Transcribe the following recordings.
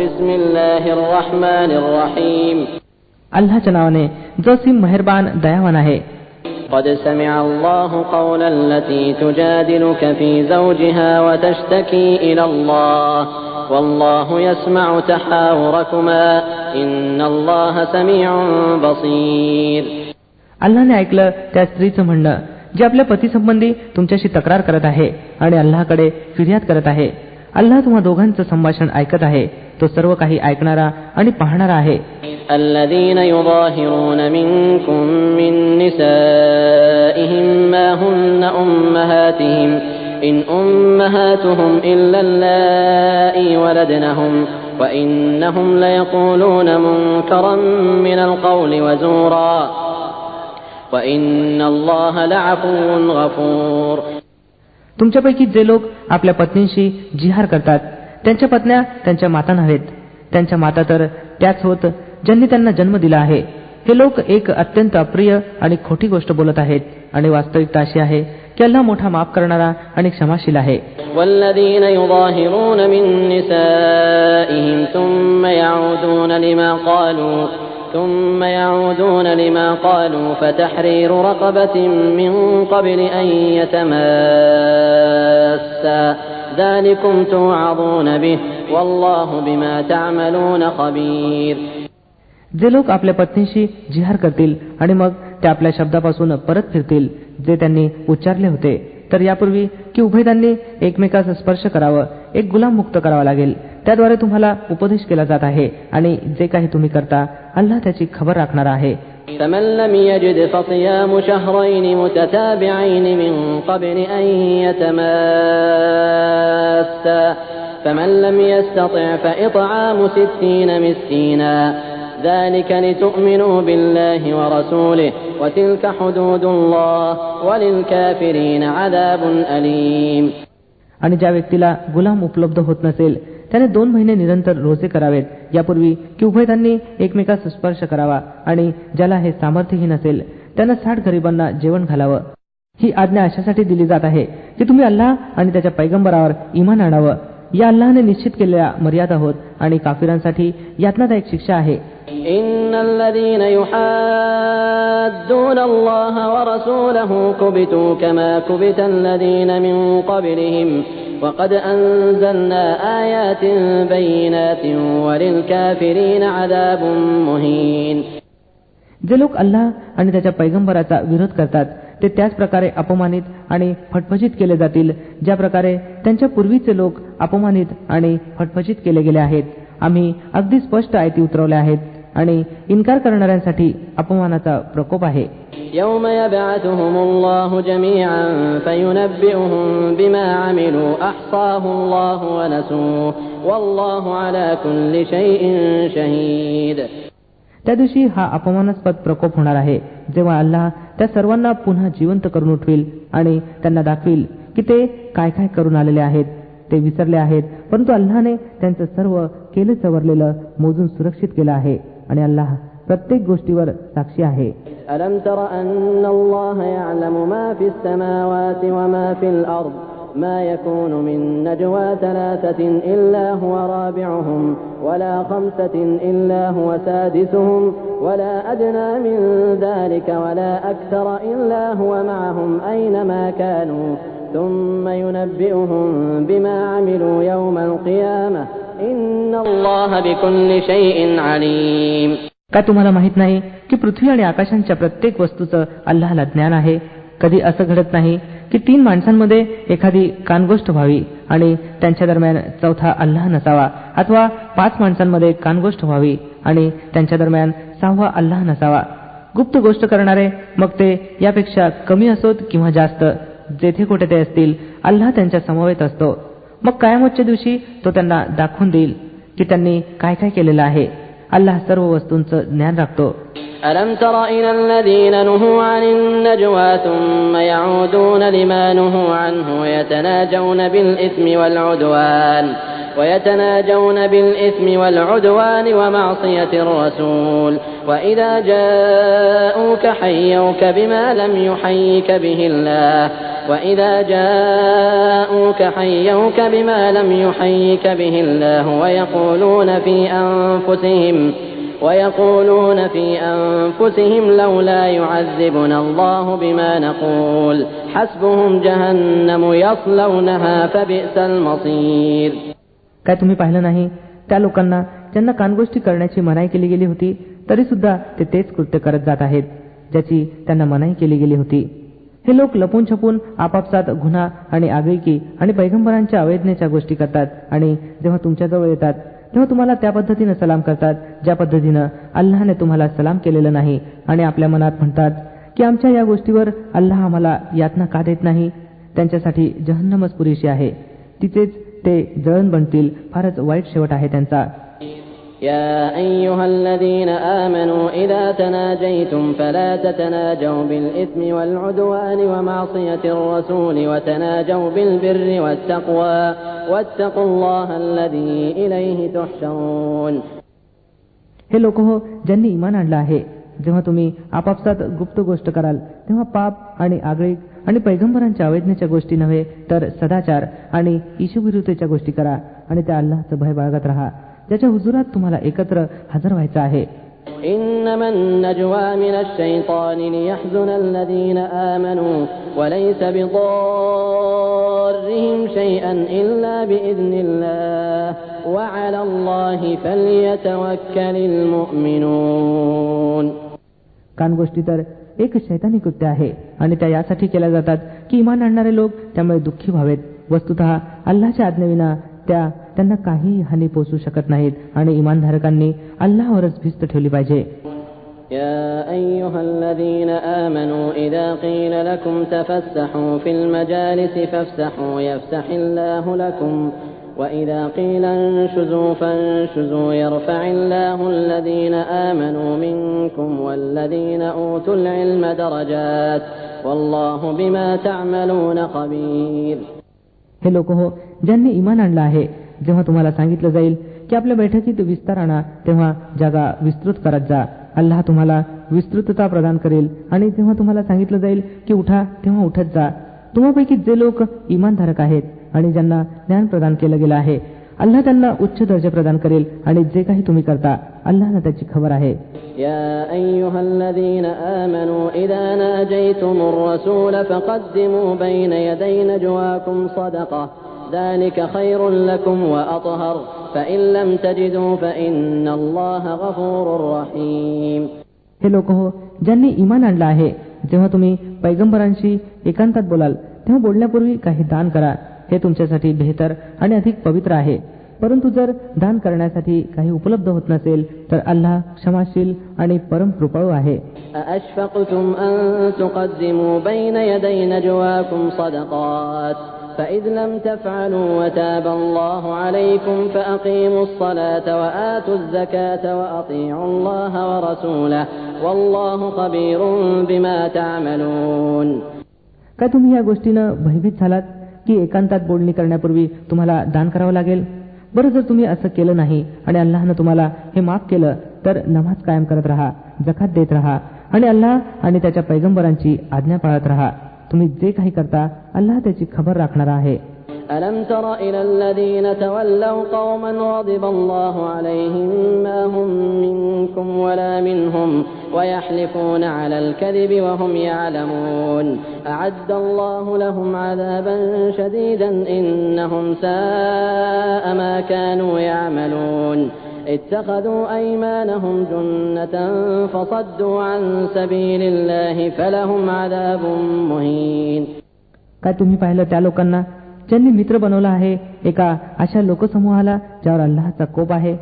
बिस्मिल्लाहिर रहमानिर रहीम. अल्लाहच्या नावाने जो सिम मेहरबान दयावान आहे. قد سمع الله قول التي تجادلك في زوجها وتشتكي إلى الله والله يسمع تحاوركما إن الله سميع بصير. अल्लाहने ऐकलं त्या स्त्रीचं म्हणणं जे आपल्या पतीसंबंधी तुमच्याशी तक्रार करत आहे आणि अल्लाहकडे फिर्याद करत आहे. अल्लाह तुम्हा दोघांचं संभाषण ऐकत आहे. तो सर्व काही ऐकणारा आणि पाहणारा आहे. الذين يظاهرون منكم من نسائهم ما هن أمهاتهم إن أمهاتهم إلا اللائي ولدنهم وإنهم ليقولون منكرا من القول وزورا وإن الله لعفو غفور. तुमच्यापैकी जे लोक आपल्या पत्नींशी जिहार करतात त्यांच्या पत्न्या त्यांच्या माता नव्हेत, त्यांच्या माता तर त्याच होत ज्यांनी त्यांना जन्म दिला आहे. हे लोक एक अत्यंत अप्रिय आणि खोटी गोष्ट बोलत आहेत आणि वास्तविकता अशी आहे की अल्लाह मोठा माफ करणारा आणि क्षमाशील आहे. والذين يظاهرون من نسائهم ثم يعودون لما قالوا فتحرير رقبة من قبل أن يتماسا ذلكم توعظون به والله بما تعملون خبير. जे लोक आपल्या पत्नीशी जिहार करतील आणि मग ते आपल्या शब्दापासून परत फिरतील जे त्यांनी उच्चारले होते तर यापूर्वी की उभयतांनी एकमेकास स्पर्श करावं, एक गुलाम मुक्त करावा लागेल, त्याद्वारे तुम्हाला उपदेश केला जात आहे आणि जे काही तुम्ही करता अल्लाह त्याची खबर राखणारा आहे. فمن لم يجد فصيام شهرين متتابعين من قبل أن يتماسا فمن لم يستطع فإطعام 60 مسكينا ذلك لتؤمنوا بالله ورسوله وتلك حدود الله وللكافرين عذاب أليم. आणि ज्या व्यक्तीला गुलाम उपलब्ध होत नसेल त्याने 2 महिने निरंतर रोजे करावेत यापूर्वी की उभयतांनी एकमेकास स्पर्श करावा आणि ज्याला हे सामर्थ्यही नसेल त्यानं 60 गरिबांना जेवण घालावं. ही आज्ञा अशासाठी दिली जात आहे की तुम्ही अल्लाह आणि त्याच्या पैगंबरावर ईमान आणावं. या अल्लाहने निश्चित केलेल्या मर्यादा होत आणि काफिरांसाठी यातनादायक शिक्षा आहे. إن الذين يحادون الله ورسوله كبتوا كما كبت الذين من قبلهم وقد أنزلنا آيات بينات وللكافرين عذاب مهين. जे लोक अल्लाह आणि त्याच्या पैगंबराचा विरोध करतात ते त्याच प्रकारे अपमानित आणि फटफटीत केले जातील ज्या प्रकारे त्यांच्या पूर्वीचे लोक अपमानित आणि फटफटीत केले गेले आहेत. आम्ही अगदी स्पष्ट आयती उतरवल्या आहेत आणि इन्कार करणाऱ्यांसाठी अपमानाचा प्रकोप आहे. يوم يبعثهم الله جميعا فينبئهم بما عملوا أحصاه الله ونسوه والله على كل شيء شهيد. त्या दिवशी हा अपमानास्पद प्रकोप होणार आहे जेव्हा अल्लाह त्या सर्वांना पुन्हा जिवंत करून उठविल आणि त्यांना दाखविल की ते काय काय करून आलेले आहेत. ते विसरले आहेत परंतु अल्लाहने त्यांचं सर्व केलं सवरलेलं मोजून सुरक्षित केलं आहे आणि अल्लाह प्रत्येक गोष्टीवर साक्षी आहे. ألم تر أن الله يعلم ما في السماوات وما في الأرض ما يكون من نجوى 3 إلا هو رابعهم ولا 5 إلا هو سادسهم ولا أدنى من ذلك ولا أكثر إلا هو معهم أينما كانوا ثم ينبئهم بما عملوا يوم القيامة إن الله بكل شيء عليم. का तुम्हाला माहित नाही की पृथ्वी आणि आकाशांच्या प्रत्येक वस्तूचं अल्लाहला ज्ञान आहे. कधी असं घडत नाही की 3 माणसांमध्ये एखादी कानगोष्ट व्हावी आणि त्यांच्या दरम्यान चौथा अल्लाह नसावा अथवा 5 माणसांमध्ये कानगोष्ट व्हावी आणि त्यांच्या दरम्यान 6वा अल्लाह नसावा. गुप्त गोष्ट करणारे मग ते यापेक्षा कमी असोत किंवा जास्त जेथे कुठे ते असतील अल्लाह त्यांच्या समवेत असतो. मग कयामतच्या दिवशी तो त्यांना दाखवून देईल की त्यांनी काय काय केलेलं आहे. अल्लाह सर्व वस्तूंचं ज्ञान राखतो. ألم تر إلى الذين نهوا عن النجوى ثم يعودون لما نهوا عنه ويتناجون بالإثم والعدوان ومعصية الرسول وإذا جاءوك حيوك بما لم يحيك به الله وإذا جاءوك حيوك بما لم يحيك به الله ويقولون في أنفسهم لولا يعذبنا الله بما نقول حسبهم جهنم يصلونها فبئس المصير. काय तुम्ही पाहिलं नाही त्या लोकांना ज्यांना कानगोष्टी करण्याची मनाई केली गेली होती तरी सुद्धा ते तेच कृत्य करत जात आहेत ज्याची त्यांना मनाई केली गेली होती. हे लोक लपून छपून आपापसात गुन्हा आणि आगळीकी आणि पैगंबरांच्या अवैधनेच्या गोष्टी करतात आणि जेव्हा तुमच्याजवळ येतात तेव्हा तुम्हाला त्या पद्धतीनं सलाम करतात ज्या पद्धतीनं अल्लाहने तुम्हाला सलाम केलेलं नाही आणि आपल्या मनात म्हणतात की आमच्या या गोष्टीवर अल्लाह आम्हाला यातना का देत नाही. त्यांच्यासाठी जहन्नमच पुरेशी आहे, तिचेच ते जळण बनतील. फारच वाईट शेवट आहे त्यांचा. يا أيها الذين آمنوا إذا تناجيتم فلا تتناجوا بالإثم والعدوان ومعصية الرسول وتناجوا بالبر والتقوى واتقوا الله الذي إليه تحشرون. हे लोक हो ज्यांनी ईमान आणलं आहे, जेव्हा तुम्ही आपापसात गुप्त गोष्ट कराल तेव्हा पाप आणि आगळीक आणि पैगंबरांच्या अवैधनेच्या गोष्टी नव्हे तर सदाचार आणि ईशुविरुद्धतेच्या गोष्टी करा आणि त्या अल्लाहचं भय बाळगत राहा ज्याच्या हुजुरात तुम्हाला एकत्र हजर व्हायचं आहे. إنما النجوى من الشيطان ليحزن الذين آمنوا وليس بضارهم شيئا إلا بإذن الله وعلى الله فليتوكل المؤمنون. कानगोष्टी तर एक शैतानी कृत्य आहे आणि त्या यासाठी केल्या जातात की इमान आणणारे लोक त्यामुळे दुःखी व्हावेत. वस्तुतः अल्लाहच्या आज्ञेविना त्यांना काही हानी पोहोचू शकत नाहीत आणि इमानधारकांनी अल्लाहवरच भिस्त ठेवली पाहिजे. يا أيها الذين آمنوا إذا قيل لكم تفسحوا في المجالس فافسحوا يفسح الله لكم وإذا قيل انشزوا فانشزوا يرفع الله الذين آمنوا منكم والذين أوتوا العلم درجات والله بما تعملون خبير. हे लोक हो ज्यांनी इमान आणलं आहे, जेव्हा तुम्हाला सांगितलं जाईल की आपल्या बैठकीत विस्तार आणा तेव्हा जागा विस्तृत करत जा, अल्लाह तुम्हाला विस्तृतता प्रदान करेल. आणि जेव्हा तुम्हाला सांगितलं जाईल की उठा तेव्हा उठत जा. तुम्हापैकी जे लोक इमानधारक आहेत आणि ज्यांना ज्ञान प्रदान केलं गेलं आहे अल्लाह त्यांना उच्च दर्जा प्रदान करेल आणि जे काही तुम्ही करता अल्लाहला त्याची खबर आहे. يا أيها الذين آمنوا إذا ناجيتم الرسول فقدموا بين يدي نجواكم صدقة ذلك خير لكم وأطهر فإن لم تجدوا فإن الله غفور رحيم. हे लोक हो ज्यांनी इमान आणलं आहे, जेव्हा तुम्ही पैगंबरांशी एकांतात बोलाल तेव्हा बोलण्यापूर्वी काही दान करा, हे तुमच्यासाठी बेहतर आणि अधिक पवित्र आहे. परंतु जर दान करण्यासाठी काही उपलब्ध होत नसेल तर अल्लाह क्षमाशील आणि परम कृपाळू आहे. أأشفقتم أن تقدموا بين يدي نجواكم صدقات فإذ لم تفعلوا وتاب الله عليكم فأقيموا الصلاة وآتوا الزكاة وأطيعوا الله ورسوله والله خبير بما تعملون. काय तुम्ही या गोष्टीनं भयभीत झालात की एकांतात बोलणी करण्यापूर्वी तुम्हाला दान करावं लागेल? बरं, जर तुम्ही असं केलं नाही आणि अल्लाहनं तुम्हाला हे माफ केलं तर नमाज कायम करत राहा, जकात देत राहा आणि अल्लाह आणि त्याच्या पैगंबरांची आज्ञा पाळत राहा. तुम्ही जे काही करता अल्लाह त्याची खबर राखणारा आहे. ألم تر إلى الذين تولوا قوما غضب الله عليهم ما هم منكم ولا منهم ويحلفون على الكذب وهم يعلمون أعد الله لهم عذابا شديدا إنهم ساء ما كانوا يعملون اتخذوا أيمانهم جنة فصدوا عن سبيل الله فلهم عذاب مهين. काय तुम्ही पाहिलं त्या लोकांना ज्यांनी मित्र बनवला आहे एका अशा लोकसमूहाला ज्यावर अल्लाहचा कोप आहे?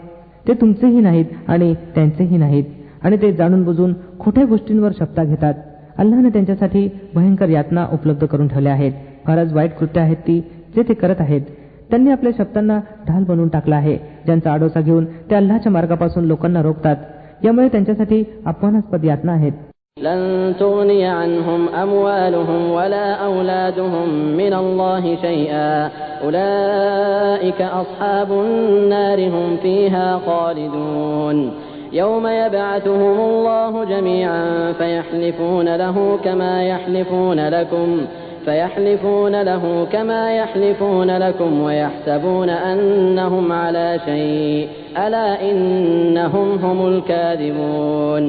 ते तुमचेही नाहीत आणि त्यांचेही नाहीत आणि ते जाणून बुजून खोट्या गोष्टींवर शपथा घेतात. अल्लाहने त्यांच्यासाठी भयंकर यातना उपलब्ध करून ठेवल्या आहेत. फारच वाईट कृत्य आहेत ती जे ते करत आहेत. त्यांनी आपल्या शब्दांना ढाल बनवून टाकला आहे, ज्यांचा आडोसा घेऊन ते अल्लाहच्या मार्गापासून लोकांना रोखतात. यामुळे त्यांच्यासाठी अपमानास्पद यातना आहेत. لن تغني عنهم أموالهم ولا أولادهم من الله شيئا أولئك أصحاب النار هم فيها خالدون يوم يبعثهم الله جميعا فيحلفون له كما يحلفون لكم فيحلفون له كما يحلفون لكم ويحسبون أنهم على شيء ألا إنهم هم الكاذبون.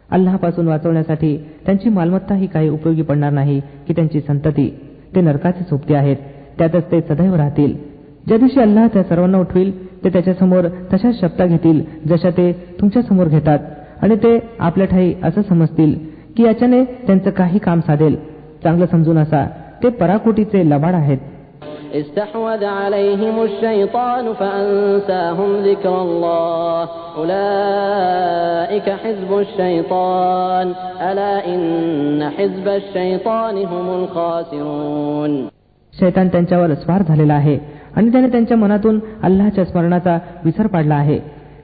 अल्लाहपासून वाचवण्यासाठी त्यांची मालमत्ता ही काही उपयोगी पडणार नाही की त्यांची संतती. ते नरकाचे सोबते आहेत, त्यातच ते सदैव राहतील. ज्या दिवशी अल्लाह त्या सर्वांना उठविल ते त्याच्यासमोर तशाच शब्दा घेतील जशा ते तुमच्या समोर घेतात, आणि ते आपल्या ठाई असं समजतील की याच्याने त्यांचं काही काम साधेल. चांगलं समजून असा ते पराकोटीचे लबाड आहेत. استحوذ عليهم الشيطان فأنساهم ذكر الله أولئك حزب الشيطان ألا إن حزب الشيطان هم الخاسرون. शैतान त्यांच्यावर स्वार झालेला आहे आणि त्याने त्यांच्या मनातून अल्लाहच्या स्मरणाचा विसर पाडला आहे.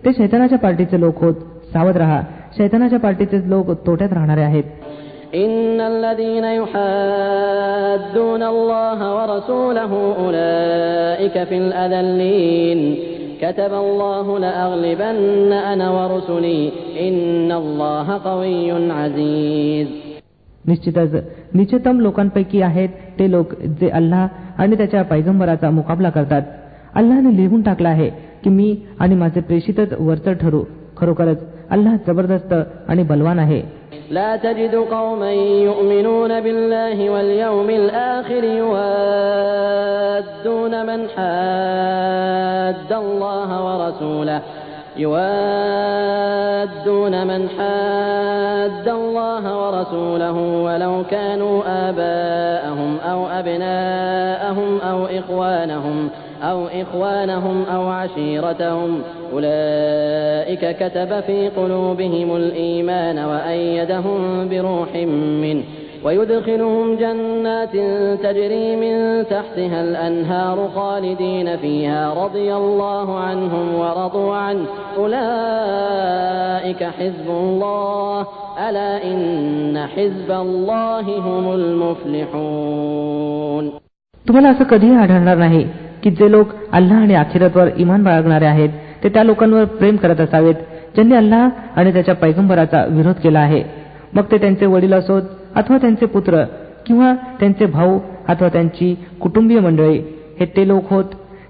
ते शैतानाच्या पार्टीचे लोक होत. सावध रहा, शैतानाच्या पार्टीचे लोक तोट्यात राहणारे आहेत. إن الذين يحادون الله ورسوله أولئك في الأذلين كتب الله لأغلبن أنا ورسلي إن الله قوي عزيز. निश्चितच निश्चितम लोकांपैकी आहेत ते लोक जे अल्लाह आणि त्याच्या पैगंबराचा मुकाबला करतात. अल्लाहने लिहून टाकलं आहे की मी आणि माझे प्रेषितच वरचढ ठरू. खरोखरच अल्लाह जबरदस्त आणि बलवान आहे. لا تجد قوما يؤمنون بالله واليوم الآخر يوادون من حاد الله ورسوله ولو كانوا آباءهم أو أبناءهم أو إخوانهم أو عشيرتهم أولئك كتب في قلوبهم الإيمان وأيدهم بروح منه ويدخلهم جنات تجري من تحتها الأنهار خالدين فيها رضي الله عنهم ورضوا عنه أولئك حزب الله ألا إن حزب الله هم المفلحون. तुम्हाला असं कधीही आढळणार नाही की जे लोक अल्लाह आणि आखिरतवर इमान बाळगणारे आहेत ते त्या लोकांवर प्रेम करत असावेत ज्यांनी अल्लाह आणि त्याच्या पैगंबराचा विरोध केला आहे. मग ते त्यांचे वडील असोत अथवा त्यांचे पुत्र किंवा त्यांचे भाऊ अथवा त्यांची कुटुंबीय मंडळी. हे ते लोक होत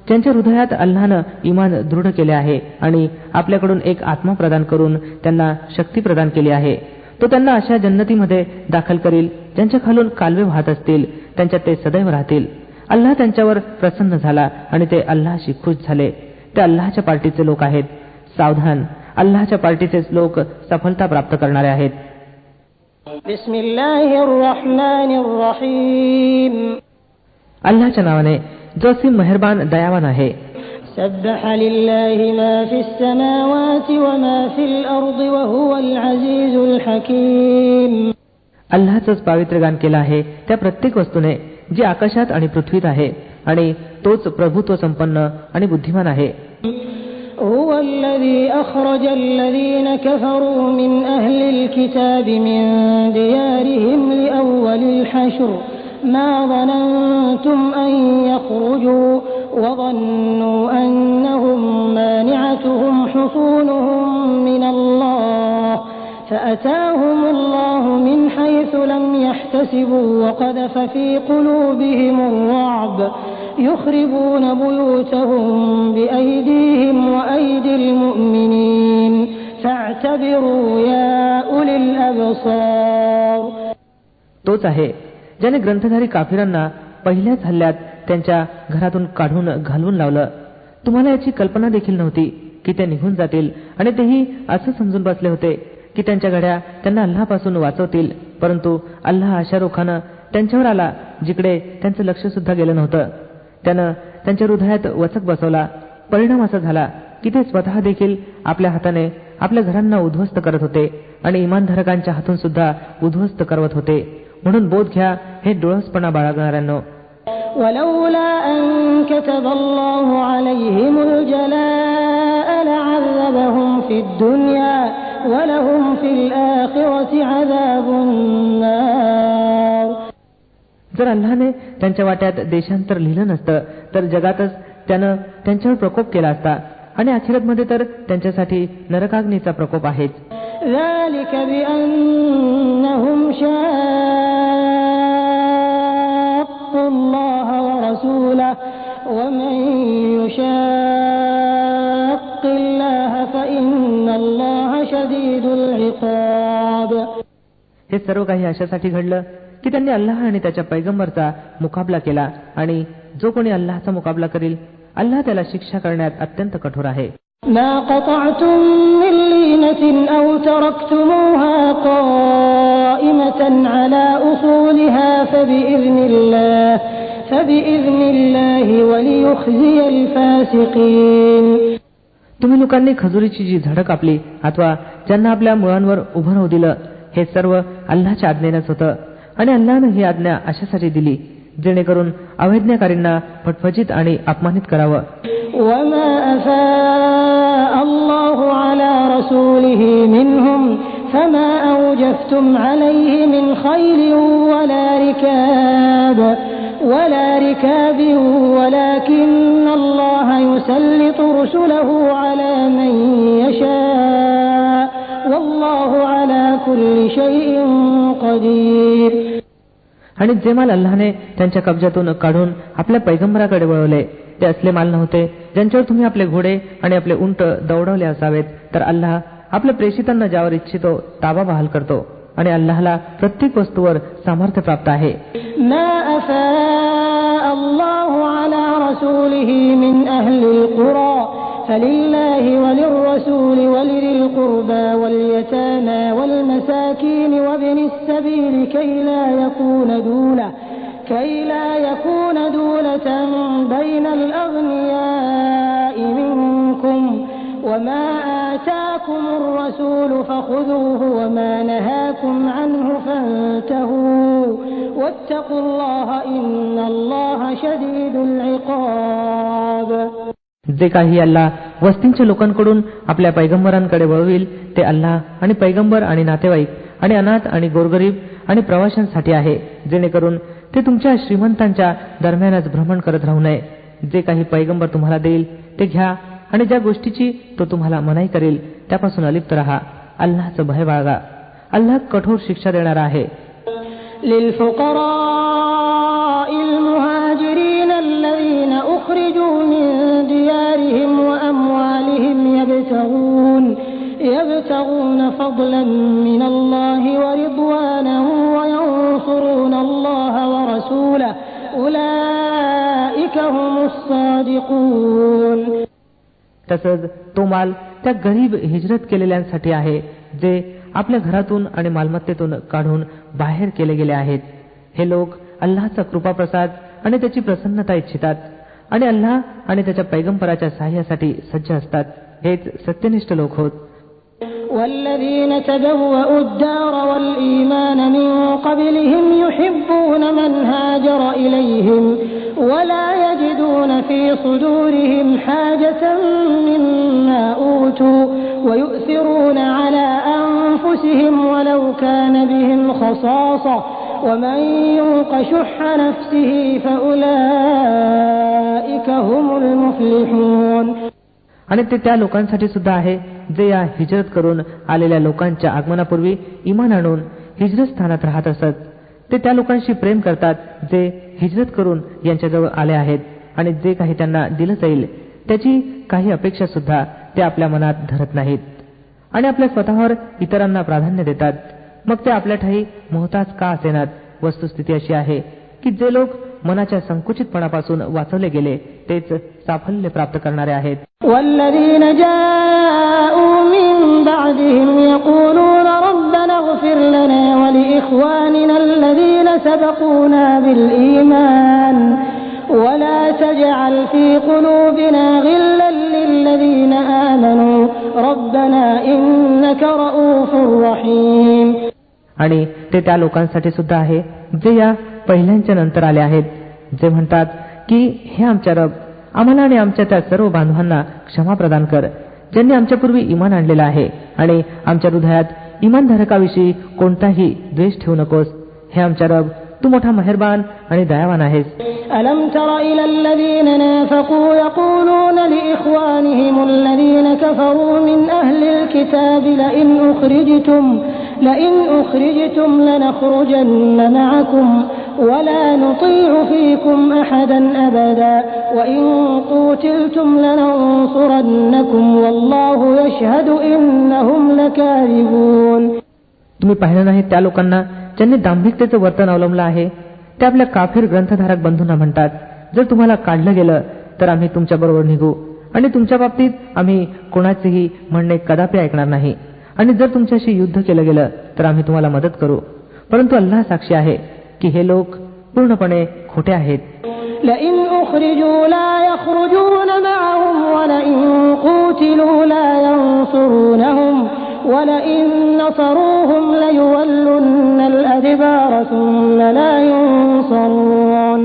ज्यांच्या हृदयात अल्लाहनं इमान दृढ केले आहे आणि आपल्याकडून एक आत्मा प्रदान करून त्यांना शक्ती प्रदान केली आहे. तो त्यांना अशा जन्नतीमध्ये दाखल करील ज्यांच्या खालून कालवे वाहत असतील, त्यांच्यात ते सदैव राहतील. अल्लाह त्यांच्यावर प्रसन्न झाला आणि ते अल्लाहशी खुश झाले. ते अल्लाहच्या पार्टीचे लोक आहेत. सावधान, अल्लाहच्या पार्टीचेच लोक सफलता प्राप्त करणारे आहेत. बिस्मिल्लाहिर्रहमानिर्रहीम. अल्लाहच्या नावाने जो असीम मेहरबान दयावान आहे. सब्बह लिल्लाहि मा फिस समावाति व मा फिल अर्दि व हुवल अजीजुल हकीम. अल्लाहचंच पावित्र्यगान केलं आहे त्या प्रत्येक वस्तूने जी आकाशात आणि पृथ्वीत आहे, आणि तोच प्रभुत्व संपन्न आणि बुद्धिमान आहे. هو الذي أخرج الذين كفروا من أهل الكتاب من ديارهم لأول الحشر ما ظننتم أن يخرجوا وظنوا أنهم مانعتهم حصونهم من الله فأتاهم الله من حيث لم يحتسبوا وقذف في قلوبهم الرعب يخربون بيوتهم بأيديهم وأيدي المؤمنين فاعتبروا يا أولي الأبصار. तोच आहे ज्याने ग्रंथधारी काफिरांना पहिल्याच हल्ल्यात त्यांच्या घरातून काढून घालवून लावलं. तुम्हाला याची कल्पना देखील नव्हती की ते निघून जातील, आणि तेही असं समजून बसले होते की त्यांच्या घड्या त्यांना अल्लाहपासून वाचवतील. परंतु अल्लाह अशा रोखानं त्यांच्यावर आला जिकडे त्यांचं लक्ष सुद्धा गेलं नव्हतं. त्यानं त्यांच्या हृदयात वचक बसवला. परिणाम असा झाला की ते स्वतः देखील आपल्या हाताने आपल्या घरांना उद्ध्वस्त करत होते आणि इमानधारकांच्या हातून सुद्धा उद्ध्वस्त करवत होते. म्हणून बोध घ्या हे डोळसपणा बाळगणाऱ्यांनो. ولولا أن كتب الله عليهم الجلاء لعذبهم في الدنيا ولهم في الآخرة عذاب النار. जर अल्लाहने त्यांच्या वाट्यात देशांतर लिहिलं नसतं तर जगातच त्यानं त्यांच्यावर प्रकोप केला असता, आणि आखिरतमध्ये तर त्यांच्यासाठी नरकाग्नीचा प्रकोप आहेच. ذلك بأنهم شاقوا واتقوا الله ورسوله ومن يشاق الله فإن الله شديد العقاب. हे सर्व काही अशासाठी घडलं की त्यांनी अल्लाह आणि त्याच्या पैगंबरचा मुकाबला केला, आणि जो कोणी अल्लाहचा मुकाबला करील अल्लाह त्याला शिक्षा करण्यात अत्यंत कठोर आहे. ما قطعتم من لينة أو تركتموها قائمة على أصولها فبإذن الله وليخزي الفاسقين. तुम्ही लोकांनी खजुरीची जी झडक आपली अथवा ज्यांना आपल्या मुळांवर उभं राहू दिलं, हे सर्व अल्लाहच्या आज्ञेनेच होतं, आणि अल्लाहनं ही आज्ञा अशासाठी दिली जेणेकरून अवैज्ञाकारींना फटफटीत आणि अपमानित करावं. وما أفاء الله على رسوله منهم فما أوجفتم عليه من خيل ولا ركاب ولكن الله يسلط رسله على من يشاء والله على كل شيء قدير. आणि जे माल अल्लाहने त्यांच्या कब्जातून काढून आपल्या पैगंबराकडे वळवले ते असले माल नव्हते ज्यांच्यावर तुम्ही आपले घोडे आणि आपले उंट दौडवले असावेत, तर अल्लाह आपल्या प्रेषितांना ज्यावर इच्छितो ताबा बहाल करतो, आणि अल्लाहला प्रत्येक वस्तूवर सामर्थ्य प्राप्त आहे. ما أفاء الله على رسوله من أهل القرى فلله وللرسول ولذي القربى واليتامى والمساكين وابن السبيل كي لا يكون دولة بين الأغنياء منكم وما آتاكم الرسول فخذوه وما نهاكم عنه فانتهوا واتقوا الله إن الله شديد العقاب. जे काही अल्लाह वस्तींच्या लोकांकडून आपल्या पैगंबरांकडे वळविल ते अल्लाह आणि पैगंबर आणि नातेवाईक आणि अनाथ आणि गोरगरीब आणि प्रवाशांसाठी आहे, जेणेकरून ते तुमच्या श्रीमंतांच्या दरम्यानच भ्रमण करत राहू नये. जे काही पैगंबर तुम्हाला देईल ते घ्या, आणि ज्या गोष्टीची तो तुम्हाला मनाई करेल त्यापासून अलिप्त राहा. अल्लाहचं भय बाळगा, अल्लाह कठोर शिक्षा देणारा आहे. للفقراء المهاجرين الذين أخرجوا من ديارهم وأموالهم يبتغون فضلا من الله ورضوانا وينصرون الله ورسوله أولئك هم الصادقون. तसंच तो माल त्या गरीब हिजरत केलेल्यांसाठी आहे जे आपल्या घरातून आणि मालमत्तेतून काढून बाहेर केले गेले आहेत. हे लोक अल्लाहचा कृपाप्रसाद आणि त्याची प्रसन्नता इच्छितात, आणि अल्लाह आणि त्याच्या पैगंबराच्या सहाय्यासाठी सज्ज असतात. हेच सत्यनिष्ठ लोक होत. والذين تبوأوا الدار والإيمان من قبلهم يحبون من هاجر إليهم ولا يجدون في صدورهم حاجة مما أوتوا ويؤثرون على أنفسهم ولو كان بهم خصاصة ومن يوق شح نفسه فأولئك هم المفلحون. आणि ते त्या लोकांसाठी सुद्धा आहे जे या हिजरत करून आलेल्या लोकांच्या आगमनापूर्वी इमान आणून हिजरत स्थानात राहत असत. ते त्या लोकांशी प्रेम करतात जे हिजरत करून यांच्याजवळ आले आहेत, आणि जे काही त्यांना दिलं जाईल त्याची काही अपेक्षा सुद्धा ते आपल्या मनात धरत नाहीत, आणि आपल्या स्वतःवर इतरांना प्राधान्य देतात. मग ते आपल्या ठाई मोहताज का असेनात. वस्तुस्थिती अशी आहे की जे लोक मनाच्या संकुचितपणापासून वाचवले गेले तेच साफल्य प्राप्त करणारे आहेत. والذين جاءوا من بعدهم يقولون ربنا اغفر لنا ولإخواننا الذين سبقونا بالإيمان ولا تجعل في قلوبنا غلا للذين آمنوا ربنا إنك رؤوف رحيم. आणि ते त्या लोकांसाठी सुद्धा आहे जे या पहिल्यांच्या नंतर आले आहेत, जे म्हणतात की हे आमच्या रब, आम्हाला आणि आमच्या त्या सर्व बांधवांना क्षमा प्रदान कर ज्यांनी आमच्यापूर्वी इमान आणलेलं आहे, आणि आमच्या हृदयात इमानधारकाविषयी कोणताही द्वेष ठेवू नकोस. हे आमच्या रब, तू मोठा मेहरबान आणि दयावान आहेस. ألم تر إلى الذين نافقوا يقولون لإخوانهم الذين كفروا من أهل الكتاب لئن أخرجتم لنخرجن معكم ولا نطيع فيكم أحدا أبدا وإن قوتلتم لننصرنكم والله يشهد إنهم لكاذبون. तुम्ही पाहिलं नाही त्या लोकांना ज्यांनी दांभिकतेचं वर्तन अवलंबलं आहे, ते आपल्या काफिर ग्रंथधारक बंधूंना म्हणतात, जर तुम्हाला काढलं गेलं तर आम्ही तुमच्या बरोबर निघू आणि तुमच्या बाबतीत आम्ही कोणाचेही म्हणणे कदापि ऐकणार नाही, आणि जर तुमच्याशी युद्ध केलं गेलं तर आम्ही तुम्हाला मदत करू. परंतु अल्लाह साक्षी आहे की हे लोक पूर्णपणे खोटे आहेत. لئن أخرجوا لا يخرجون معهم ولئن قوتلوا لا ينصرونهم ولئن نصروهم ليولن الأدبار ثم لا ينصرون.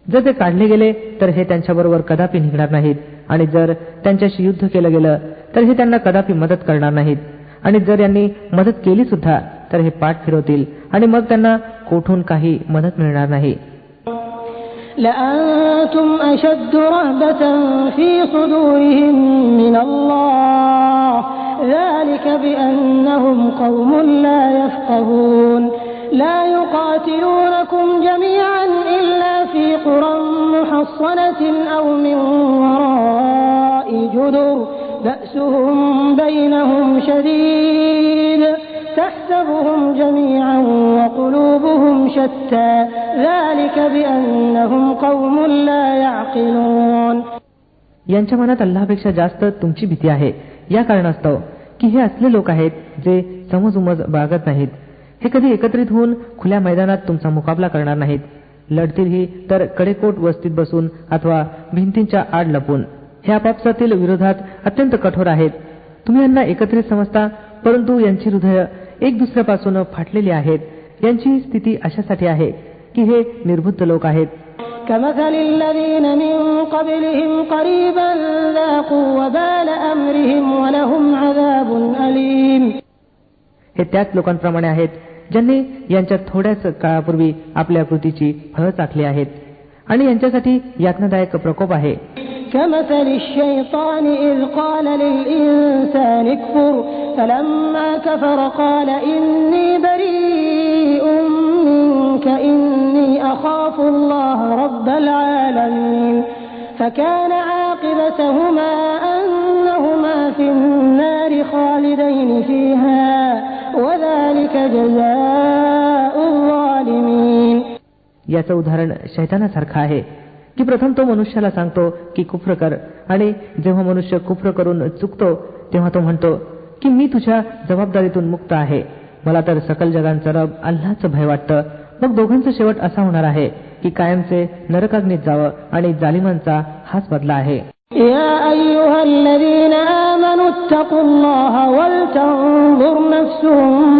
जर ते काढले गेले तर हे त्यांच्याबरोबर कदापि निघणार नाहीत, आणि जर त्यांच्याशी युद्ध केलं गेलं तर हे त्यांना कदापि मदत करणार नाहीत, आणि जर यांनी मदत केली सुद्धा तर हे पाठ फिरवतील आणि मग त्यांना कोठून काही मदत मिळणार नाही. لأنتم أشد رهبة في صدورهم من الله ذلك بأنهم قوم لا يفقهون لا يقاتلونكم جميعا إلا في قرى محصنة أو من وراء جدر بأسهم بينهم شديد تحسبهم جميعا وقلوبهم شتى ذلك بأنهم قوم لا يعقلون. यांच्या मनात अल्लाहपेक्षा जास्त तुमची भीती आहे या कारणास्तव की हे असले लोक आहेत जे समजउमज बाळगत नाहीत. हे कधी एकत्रित होऊन खुल्या मैदानात तुमचा मुकाबला करणार नाहीत. लढतीलही तर कडेकोट वस्तीत बसून अथवा भिंतींच्या आड लपून. हे आपापसातील विरोधात अत्यंत कठोर आहेत. तुम्ही यांना एकत्रित समजता, परंतु यांची हृदय एक दुसऱ्यापासून फाटलेली आहेत. यांची स्थिती अशासाठी आहे की हे निर्बुद्ध लोक आहेत. كمثل الذين من قبلهم قريبا ذاقوا وبال أمرهم ولهم عذاب أليم. हे त्याच लोकांप्रमाणे आहेत ज्यांनी यांच्या थोड्याच काळापूर्वी आपल्या कृतीची फळं चाखली आहेत, आणि यांच्यासाठी यातनादायक प्रकोप आहे. كمثل الشيطان إذ قال للإنسان اكفر فلما كفر قال إني بريء منك إني أخاف الله رب العالمين فكان عاقبتهما أنهما في النار خالدين فيها وذلك جزاء الظالمين. याचं उदाहरण शैतानासारखं आहे की प्रथम तो मनुष्याला सांगतो की कुफ्र कर, आणि जेव्हा मनुष्य कुफ्र करून चुकतो तेव्हा तो म्हणतो की मी तुझ्या जबाबदारीतून मुक्त आहे, मला तर सकल जगांचा रब अल्लाहचं भय वाटतं. मग दोघांचा शेवट असा होणार आहे की कायमचे नरकाग्नीत जावं, आणि जालिमांचा हाच बदला आहे. يا أيها الذين آمنوا اتقوا الله ولتنظر نفس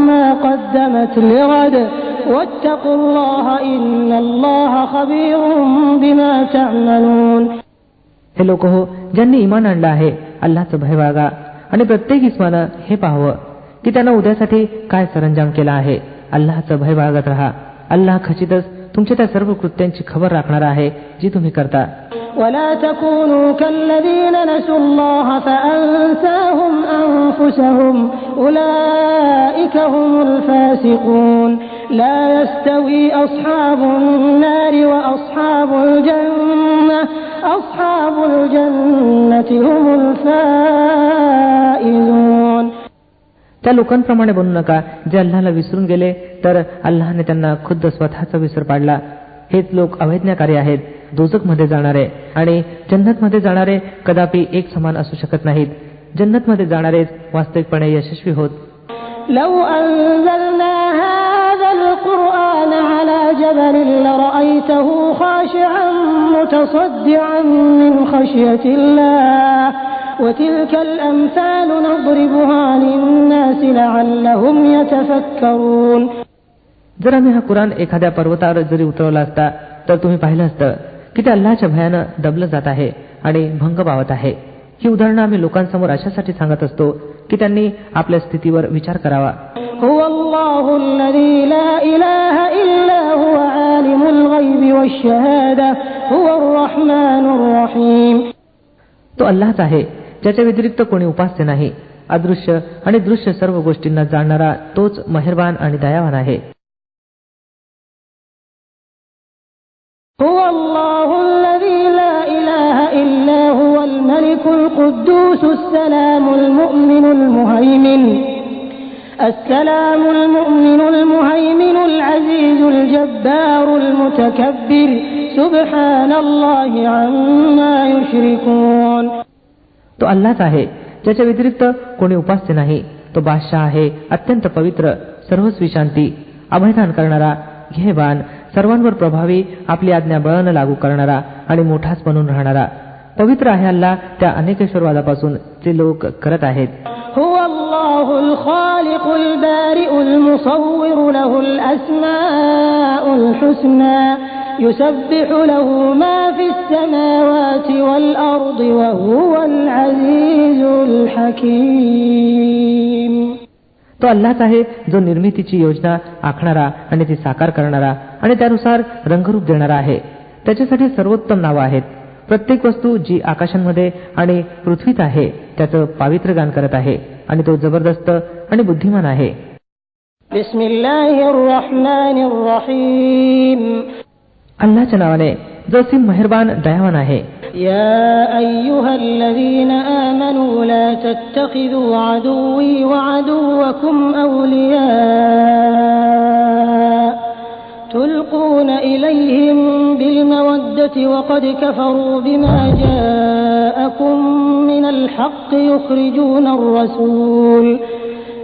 ما قدمت لغد واتقوا الله إن الله خبير بما تعملون. हे लोक हो, ज्यांनी इमान आणलं आहे, अल्लाहचं भय बाळगा, आणि प्रत्येक इस्मानं हे पाहावं की त्यानं उद्यासाठी काय सरंजाम केला आहे. अल्लाहचं भय बाळगत राहा. अल्लाह खचितच तुमच्या त्या सर्व कृत्यांची खबर राखणार आहे जी तुम्ही करता. ولا تكونوا كالذين نسوا الله فأنساهم أنفسهم أولئك هم الفاسقون لا يستوي أصحاب النار وأصحاب الجنة أصحاب الجنة هم الفائزون. त्या लोकांप्रमाणे बनू नका जे अल्लाहला विसरून गेले तर अल्लाहने त्यांना खुद्द स्वतःचा विसर पाडला. हेच लोक अवैज्ञाकारी आहेत. दोजखमध्ये जाणारे आणि जन्नतमध्ये जाणारे कदापि एक समान असू शकत नाहीत. जन्नतमध्ये जाणारेच वास्तविकपणे यशस्वी होत. لو أنزلنا هذا القرآن على جبل لرأيته خاشعا متصدعا من خشية الله وتلك الأمثال نضربها للناس لعلهم يتفكرون. जर आम्ही हा कुराण एखाद्या पर्वतावर जरी उतरवला असता तर तुम्ही पाहिलं असतं की ते अल्लाहच्या भयानं दबलं जात आहे आणि भंग पावत आहे. ही उदाहरणं आम्ही लोकांसमोर अशासाठी सांगत असतो की त्यांनी आपल्या स्थितीवर विचार करावा. هو الله الذي لا إله إلا هو عالم الغيب والشهادة هو الرحمن الرحيم. तो अल्लाहच आहे ज्याच्या व्यतिरिक्त कोणी उपास्य नाही. अदृश्य आणि दृश्य सर्व गोष्टींना जाणणारा तोच मेहरबान आणि दयावान आहे. هو الله الذي لا إله إلا هو الملك القدوس السلام المؤمن المهيمن العزيز الجبار المتكبر سبحان الله عما يشركون. तो अल्लाच आहे, ज्याच्या व्यतिरिक्त कोणी उपास्य नाही. तो बादशाह आहे, अत्यंत पवित्र, सर्वस्वी शांती, अभयदान करणारा, घेबान, सर्वांवर प्रभावी, आपली आज्ञा बळानं लागू करणारा आणि मोठाच बनून राहणारा. पवित्र आहे अल्लाह त्या अनेकेश्वरवादापासून जे लोक करत आहेत. هو الله الخالق البارئ المصور له الأسماء الحسنى يسبح له ما في السماوات والأرض وهو العزيز الحكيم. तो अल्लाच आहे जो निर्मितीची योजना आखणारा आणि ती साकार करणारा आणि त्यानुसार रंगरूप देणारा आहे. त्याच्यासाठी सर्वोत्तम नावं आहेत. प्रत्येक वस्तू जी आकाशांमध्ये आणि पृथ्वीत आहे त्याचं पावित्र्य गान करत आहे आणि तो जबरदस्त आणि बुद्धिमान आहे. बिस्मिल्लाहिर्रहमानिर्रहीम. अल्लाहच्या नावाने जो असीम मेहरबान दयावान आहे. या अय्युहल्लझीना आमनू ला तत्तखिदू अदुव्वी वअदुव्वकुम अवलिया تلقون إليهم بالمودة وقد كفروا بما جاءكم من الحق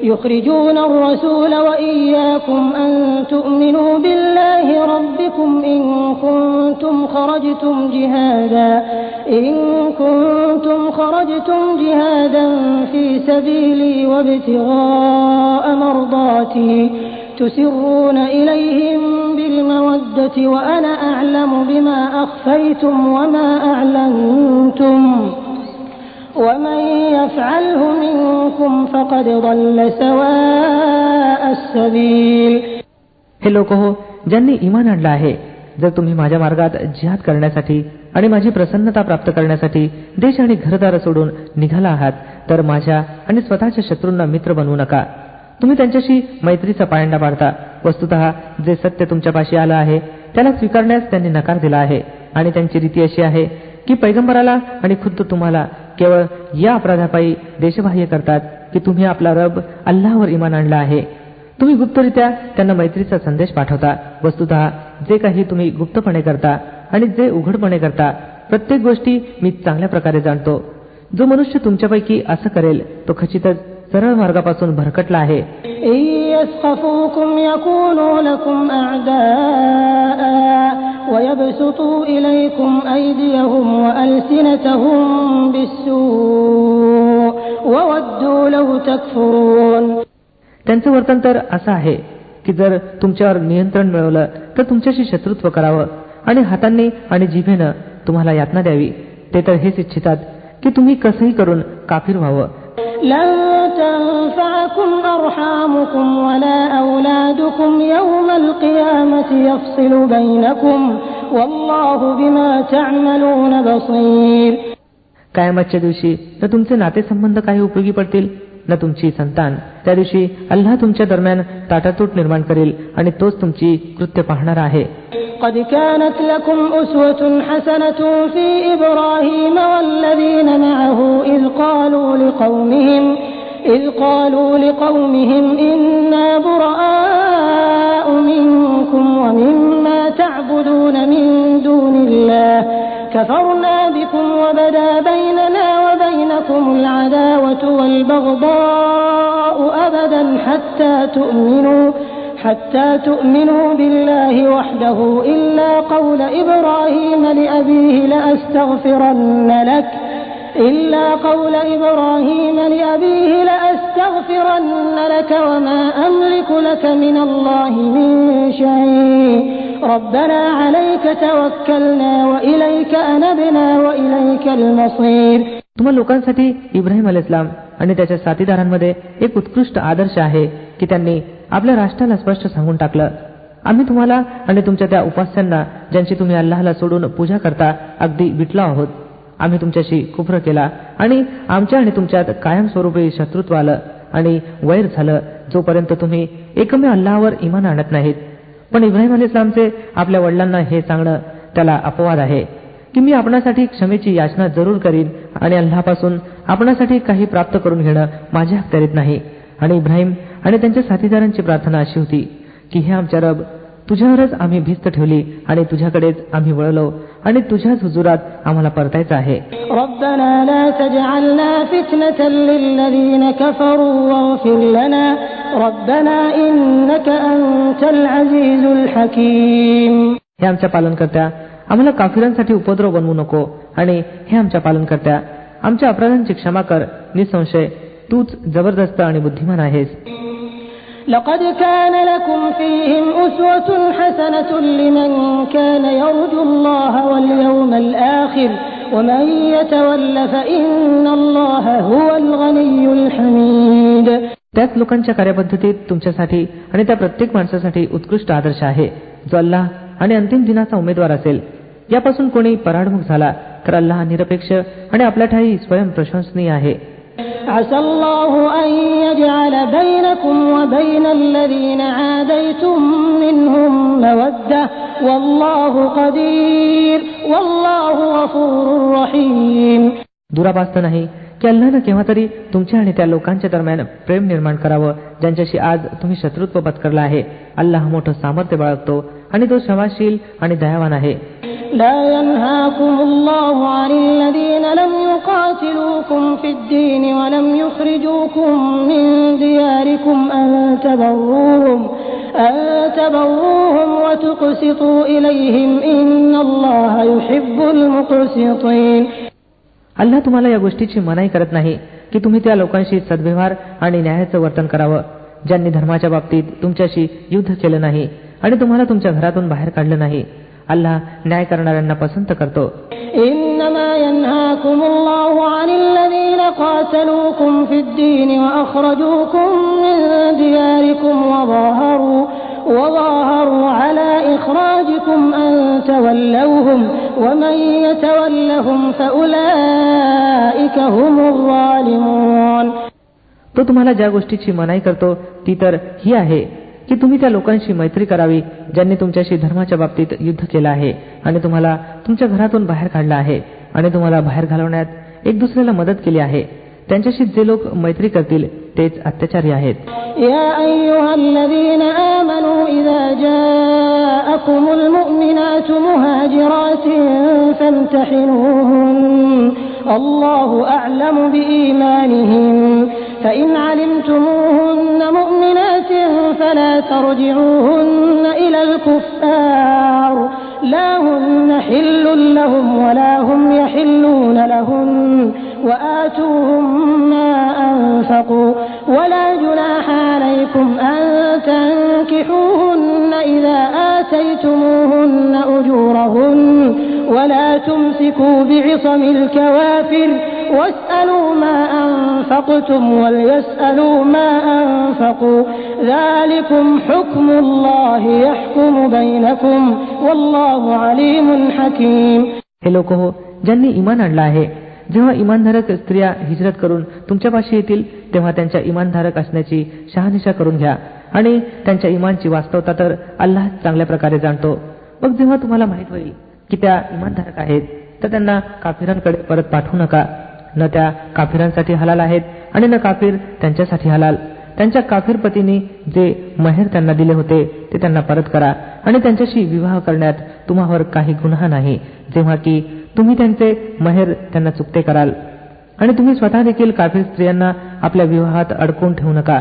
يخرجون الرسول وإياكم أن تؤمنوا بالله ربكم إن كنتم خرجتم جهادا في سبيلي وابتغاء مرضاتي تسرون إليهم بالمودة وأنا أعلم بما أخفيتم وما أعلنتم ومن يفعله منكم فقد ضل سواء السبيل. हे लोक हो, ज्यांनी ईमान आणलं आहे, जर तुम्ही माझ्या मार्गात जिहाद करण्यासाठी आणि माझी प्रसन्नता प्राप्त करण्यासाठी देश आणि घरदार सोडून निघाला आहात तर माझ्या आणि स्वतःच्या शत्रूंना मित्र बनवू नका. तुम्ही त्यांच्याशी मैत्रीचा पायंडा पाडता. वस्तुतः जे सत्य तुमच्यापाशी आलं आहे त्याला स्वीकारण्यास त्यांनी नकार दिला आहे आणि त्यांची रीती अशी आहे की पैगंबराला आणि खुद्द तुम्हाला केवळ या अपराधापायी देशबाह्य करतात की तुम्ही आपला रब अल्लाहवर ईमान आणला आहे. तुम्ही गुप्तरित्या त्यांना मैत्रीचा संदेश पाठवता. वस्तुतः जे काही तुम्ही गुप्तपणे करता आणि जे उघडपणे करता प्रत्येक गोष्टी मी चांगल्या प्रकारे जाणतो. जो मनुष्य तुमच्यापैकी असं करेल तो खचितच सरळ मार्गापासून भरकटला आहे. त्यांचं वर्तन तर असं आहे की जर तुमच्यावर नियंत्रण मिळवलं तर तुमच्याशी शत्रुत्व करावं आणि हातांनी आणि जिभेनं तुम्हाला यातना द्यावी. ते तर हेच इच्छितात की तुम्ही कसंही करून काफिर व्हावं. لن تنفعكم أرحامكم ولا أولادكم يوم القيامة يفصل بينكم والله بما تعملون بصير. कायमतच्या दिवशी न तुमचे नातेसंबंध काही उपयोगी पडतील न तुमची संतान. त्या दिवशी अल्लाह तुमच्या दरम्यान ताटातूट निर्माण करेल आणि तोच तुमची कृत्य पाहणारा आहे. قد كانت لكم أسوة حسنة في إبراهيم والذين معه إذ قالوا لقومهم إنا براء منكم ومما تعبدون من دون الله كفرنا بكم وبدا بيننا وبينكم العداوة والبغضاء أبدا حتى تؤمنوا بالله وحده إلا قول إبراهيم لأبيه لأستغفرن لك وما أملك لك من الله من شيء ربنا عليك توكلنا وإليك أنبنا وإليك المصير. तुम्हा लोकांसाठी इब्राहिम अलैहिस्सलाम आणि त्याच्या साथीदारांमध्ये एक उत्कृष्ट आदर्श आहे की त्यांनी आपल्या राष्ट्राला स्पष्ट सांगून टाकलं, आम्ही तुम्हाला आणि तुमच्या त्या उपास्यांना ज्यांची तुम्ही अल्लाहला सोडून पूजा करता अगदी विटलो आहोत. आम्ही तुमच्याशी कुफ्र केला आणि आमच्या आणि तुमच्यात कायमस्वरूपी शत्रुत्व आलं आणि वैर झालं जोपर्यंत तुम्ही एकमेव अल्लाहवर ईमान आणत नाहीत. पण इब्राहिम अलैहिस्सलामचे आपल्या वडिलांना हे सांगणं त्याला अपवाद आहे की मी आपणासाठी क्षमेची याचना जरूर करीन आणि अल्लापासून आपणासाठी काही प्राप्त करून घेणं माझ्या अखत्यारीत नाही. आणि इब्राहिम आणि त्यांच्या साथीदारांची प्रार्थना अशी होती की हे आमच्या रब, तुझ्यावरच आम्ही भिस्त ठेवली आणि तुझ्याकडेच आम्ही वळलो आणि तुझ्याच हुजुरात आम्हाला परतायचं आहे. रब्बना ला तजअलना फितनतन लिल्लज़ीना कफरू वग़फिर लना रब्बना इन्नका अंतल अज़ीज़ुल हकीम. हे आमच्या पालनकर्त्या, आम्हाला काफिरांसाठी उपद्रव बनवू नको आणि हे आमच्या पालनकर्त्या, आमच्या अपराधांची क्षमा कर. निसंशय तूच जबरदस्त आणि बुद्धिमान आहेस. لقد كان لكم فيهم أسوة حسنة لمن كان يرجو الله واليوم الآخر ومن يتول فإن الله هو الغني الحميد. त्याच लोकांच्या कार्यपद्धतीत तुमच्यासाठी आणि त्या प्रत्येक माणसासाठी उत्कृष्ट आदर्श आहे जो अल्लाह आणि अंतिम दिनाचा उमेदवार असेल. यापासून कोणी पराडमुख झाला तर अल्लाह निरपेक्ष आणि आपल्या ठाई स्वयं प्रशंसनीय आहे. عسى الله أن يجعل بينكم وبين الذين عاديتم منهم مودة والله قدير والله غفور رحيم. दुराभास्त नाही की अल्लाहनं केव्हा तरी तुमच्या आणि त्या लोकांच्या दरम्यान प्रेम निर्माण करावं ज्यांच्याशी आज तुम्ही शत्रुत्व पत्करला आहे. अल्लाह मोठं सामर्थ्य बाळगतो आणि तो क्षमाशील आणि दयावान आहे. لا ينهاكم الله عن الذين لم يقاتلوكم في الدين ولم يخرجوكم من دياركم أن تبروهم وتقسطوا إليهم إن الله يحب المقسطين. अल्लाह तुम्हाला या गोष्टीची मनाई करत नाही की तुम्ही त्या लोकांशी सद्व्यवहार आणि न्यायाचं वर्तन करावं ज्यांनी धर्माच्या बाबतीत तुमच्याशी युद्ध केलं नाही आणि तुम्हाला तुमच्या घरातून बाहेर काढलं नाही. अल्लाह न्याय करणाऱ्यांना पसंत करतो. إنما ينهاكم الله عن الذين قاتلوكم في الدين وأخرجوكم من دياركم وظاهروا على إخراجكم أن تولوهم ومن يتولهم فأولئك هم الظالمون. तो तुम्हाला ज्या गोष्टीची मनाई करतो ती तर ही आहे की तुम्ही त्या लोकांशी मैत्री करावी ज्यांनी तुमच्याशी धर्माच्या बाबतीत युद्ध केलं आहे आणि तुम्हाला तुमच्या घरातून बाहेर काढलं आहे आणि तुम्हाला बाहेर घालवण्यात एक दुसऱ्याला मदत केली आहे. त्यांच्याशी जे लोक मैत्री करतील तेच अत्याचारी आहेत. या अय्युहल्लज़ीना आमनू इज़ा जाअकुमुल मुअमिनातु मुहाजिरातिन फम्तहिनूहुन अल्लाहु अअलमु बिईमानिहिन فإن علمتموهن مؤمنات فلا ترجعوهن إلى الكفار لا هن حل لهم ولا هم يحلون لهن وآتوهم ما أنفقوا ولا جناح عليكم أن تنكحوهن إذا آتيتموهن أجورهن ولا تمسكوا بعصم الكوافر واسألوا ما أنفقتم وليسألوا ما أنفقوا ذلكم حكم الله يحكم بينكم والله عليم حكيم. हे लोक हो ज्यांनी ईमान आणलं आहे, जेव्हा इमानधारक स्त्रिया हिजरत करून तुमच्यापाशी येतील तेव्हा त्यांच्या इमानधारक असण्याची शहानिशा करून घ्या आणि त्यांच्या इमानची वास्तवता तर अल्लाह चांगल्या प्रकारे जाणतो. मग जेव्हा तुम्हाला माहित होईल की त्या इमानधारक आहेत तर त्यांना काफिरांकडे परत पाठवू नका. न त्या काफिरांसाठी हलाल आहेत आणि न काफिर त्यांच्यासाठी हलाल. त्यांच्या काफिर पतींनी जे महेर त्यांना दिले होते ते त्यांना परत करा आणि त्यांच्याशी विवाह करण्यात तुम्हावर काही गुन्हा नाही जेव्हा की तुम्ही त्यांचे महेर त्यांना चुकते कराल. आणि तुम्ही स्वतः देखील काफिर स्त्रियांना आपल्या विवाहात अडकवून ठेवू नका.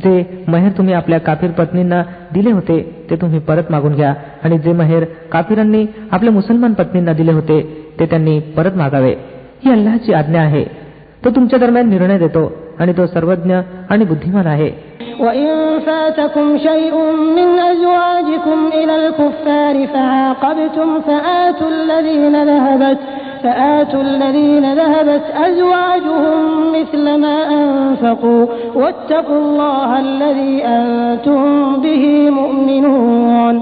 जे महेर तुम्ही आपल्या काफिर पत्नींना दिले होते ते तुम्ही परत मागून घ्या आणि जे महेर काफिरांनी आपल्या मुसलमान पत्नींना दिले होते ते त्यांनी परत मागावे. ही अल्लाहची आज्ञा आहे. तो तुमच्या दरम्यान निर्णय देतो आणि तो सर्वज्ञ आणि बुद्धिमान आहे. وَإِن فَاتَكُمْ شَيْءٌ مِّنْ أَزْوَاجِكُمْ إِلَى الْكُفَّارِ فَعَاقَبْتُمْ فآتوا الذين ذهبت أزواجهم مثل ما أنفقوا واتقوا الله الذي أنتم به مؤمنون.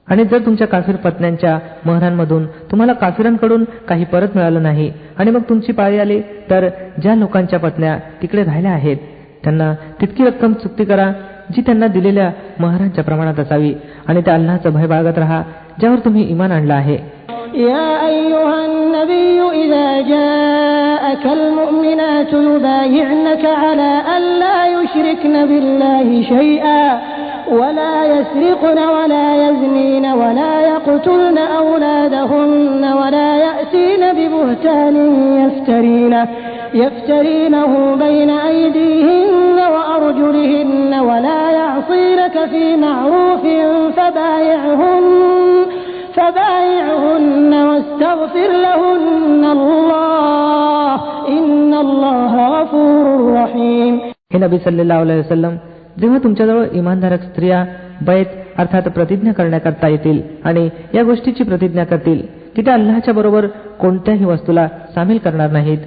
आणि जर तुमच्या काफिर पत्न्यांच्या महरांमधून तुम्हाला काफिरांकडून काही परत मिळालं नाही आणि मग तुमची पाळी आली तर ज्या लोकांच्या पत्न्या तिकडे राहिल्या आहेत त्यांना तितकी रक्कम चुकती करा जी त्यांना दिलेल्या महरांच्या प्रमाणात असावी आणि त्या अल्लाहचं भय बाळगत राहा ज्यावर तुम्ही इमान आणलं आहे. या अय्युहन नबिय्यु इजा जाअका المؤمنات يبايعنك على ألا يشركن بالله شيئا ولا يسرقن ولا يزنين ولا يقتلن أولادهن ولا يأتين ببهتان يفترينه بين أيديهن وأرجلهن ولا يعصينك في معروف فبايعهن واستغفر لهن الله إن الله غفور رحيم. हे नबी सल्लल्लाहु अलैहि वसल्लम, जेव्हा तुमच्याजवळ इमानदारक स्त्रिया बैत अर्थात प्रतिज्ञा करण्याकरता येतील आणि या गोष्टीची प्रतिज्ञा करतील की त्या अल्लाहच्या बरोबर कोणत्याही वस्तूला सामील करणार नाहीत,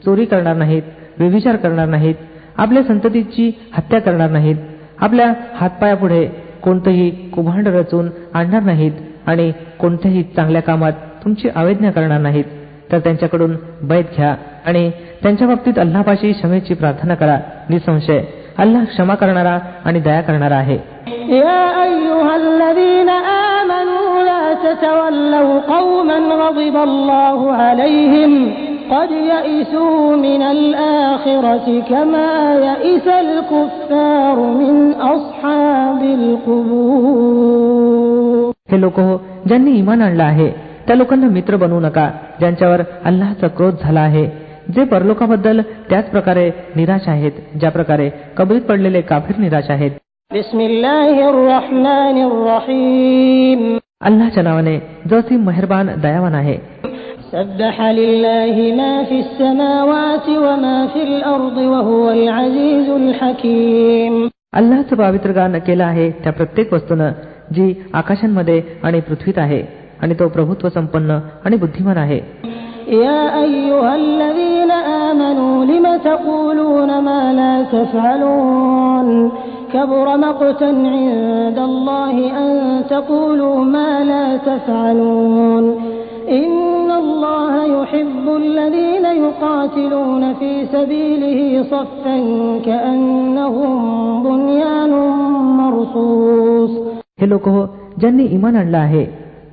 चोरी करणार नाहीत, व्यभिचार करणार नाहीत, आपल्या संततीची हत्या करणार नाहीत, आपल्या हातपायापुढे कोणतंही कुभांड रचून आणणार नाहीत आणि कोणत्याही चांगल्या कामात तुमची अवज्ञा करणार नाहीत, तर त्यांच्याकडून बैत घ्या आणि त्यांच्या बाबतीत अल्लाहपाशी क्षमेची प्रार्थना करा. निसंशय अल्लाह क्षमा करणारा आणि दया करणारा आहे. या अय्युहल्लज़ीना आमनू ला ततवल्लव qawman ghadiba Allahu alayhim qad ya'isū minal ākhirati kamā ya'isal kuffaru min asḥābil qubūr. हे लोक हो, ज्यांनी ईमान आणलं आहे त्या लोकांना मित्र बनवू नका ज्यांच्यावर अल्लाहचा क्रोध झाला आहे, जे परलोकाबद्दल त्याच प्रकारे निराश आहेत ज्या प्रकारे कबरीत पडलेले काफिर निराश आहेत. बिस्मिल्लाहिर्रहमानिर्रहीम. अल्लाहच्या नावाने जो असीम मेहरबान दयावान आहे. सब्बह लिल्लाहि मा फिस समावाति व मा फिल अर्दि व हुवल अजीजुल हकीम. अल्लाहचं पवित्र गान केलं आहे त्या प्रत्येक वस्तूनं जी आकाशांमध्ये आणि पृथ्वीत आहे आणि तो प्रभुत्व संपन्न आणि बुद्धिमान आहे. या अय्युहल्लज़ीना आमनू लिमा तक़ूलून मा ला तफ़अलून कबुर मक़तन इंदल्लाहि अन तक़ूलू मा ला तफ़अलून इन्नल्लाहा युहिब्बुल्लज़ीना युक़ातिलून फी सबीलिही सफ़्फन कअन्नहुम बुन्यानुम मरसूस. हे लोक हो, ज्यांनी ईमान आणलं आहे,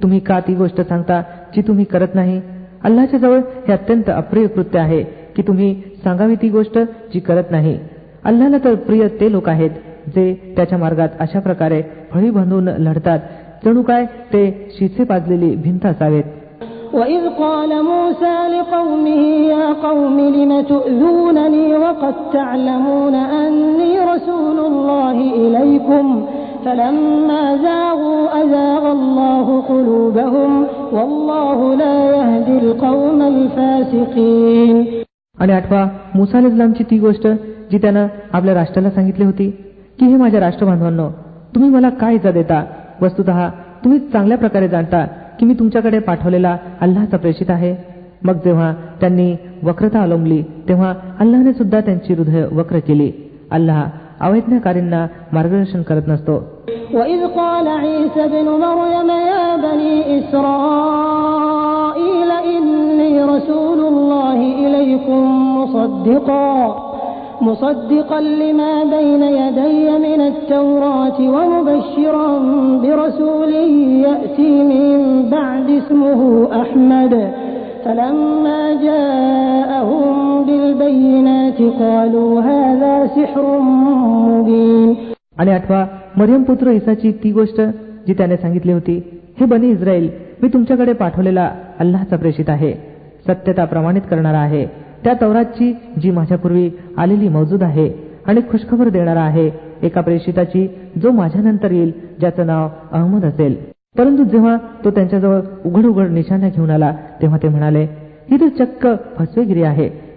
तुम्ही का ती गोष्ट सांगता जी तुम्ही करत नाही? अल्लाहच्या जवळ हे अत्यंत अप्रिय कृत्य आहे की तुम्ही सांगावी ती गोष्ट जी करत नाही. अल्लाहला तर प्रिय ते लोक आहेत जे त्याच्या मार्गात अशा प्रकारे फळी बांधून लढतात जणू काय ते शिसे पाजलेली भिंत असावेत. وَإِذْ قَالَ مُوسَى لِقَوْمِهِ يَا قَوْمِ لِمَ تُؤْذُونَنِي وَقَدْ تَعْلَمُونَ أَنِّي رَسُولُ اللَّهِ إِلَيْكُمْ فَلَمَّا زَاغُوا أَزَاغَ اللَّهُ قُلُوبَهُمْ وَاللَّهُ لَا يَهْدِي الْقَوْمَ الْفَاسِقِينَ. आणि आठवा, मूसा अलैहिस्सलामची ती गोष्ट जी त्यानं आपल्या राष्ट्राला सांगितली होती की हे माझ्या राष्ट्रबांधवांनो, तुम्ही मला काय इजा देता? वस्तुतः तुम्ही चांगल्या प्रकारे जाणता की मी तुमच्याकडे पाठवलेला अल्लाहचा प्रेषित आहे. मग जेव्हा त्यांनी वक्रता अवलंबली तेव्हा अल्लाहने सुद्धा त्यांची हृदय वक्र केली. अल्लाह अवैज्ञाकारींना मार्गदर्शन करत नसतो. وَإِذْ قَالَ عِيسَى ابْنُ مَرْيَمَ يَا بَنِي إِسْرَائِيلَ إِنِّي رَسُولُ اللَّهِ إِلَيْكُمْ مُصَدِّقًا لِمَا بَيْنَ يَدَيَّ مِنَ التَّوْرَاةِ وَمُبَشِّرًا بِرَسُولٍ يَأْتِي مِن بَعْدِي اسْمُهُ أَحْمَدُ فَلَمَّا جَاءَهُم بِالْبَيِّنَاتِ قَالُوا هَذَا سِحْرٌ مُبِينٌ. आणि आठवा, मरियम पुत्र ईसाची ती गोष्ट जी त्याने सांगितली होती, हे बनी इस्रायल, मी तुमच्याकडे पाठवलेला अल्लाहचा प्रेषित आहे, सत्यता प्रमाणित करणारा आहे, त्या तौरातची जी माझ्यापूर्वी आलेली मौजूद आहे आणि खुशखबर देणारा आहे एका प्रेषिताची जो माझ्यानंतर येईल ज्याचं नाव अहमद असेल. परंतु जेव्हा तो त्यांच्याजवळ उघड उघड निशाण्या घेऊन आला तेव्हा ते म्हणाले, ही तर चक्क फसवेगिरी आहे.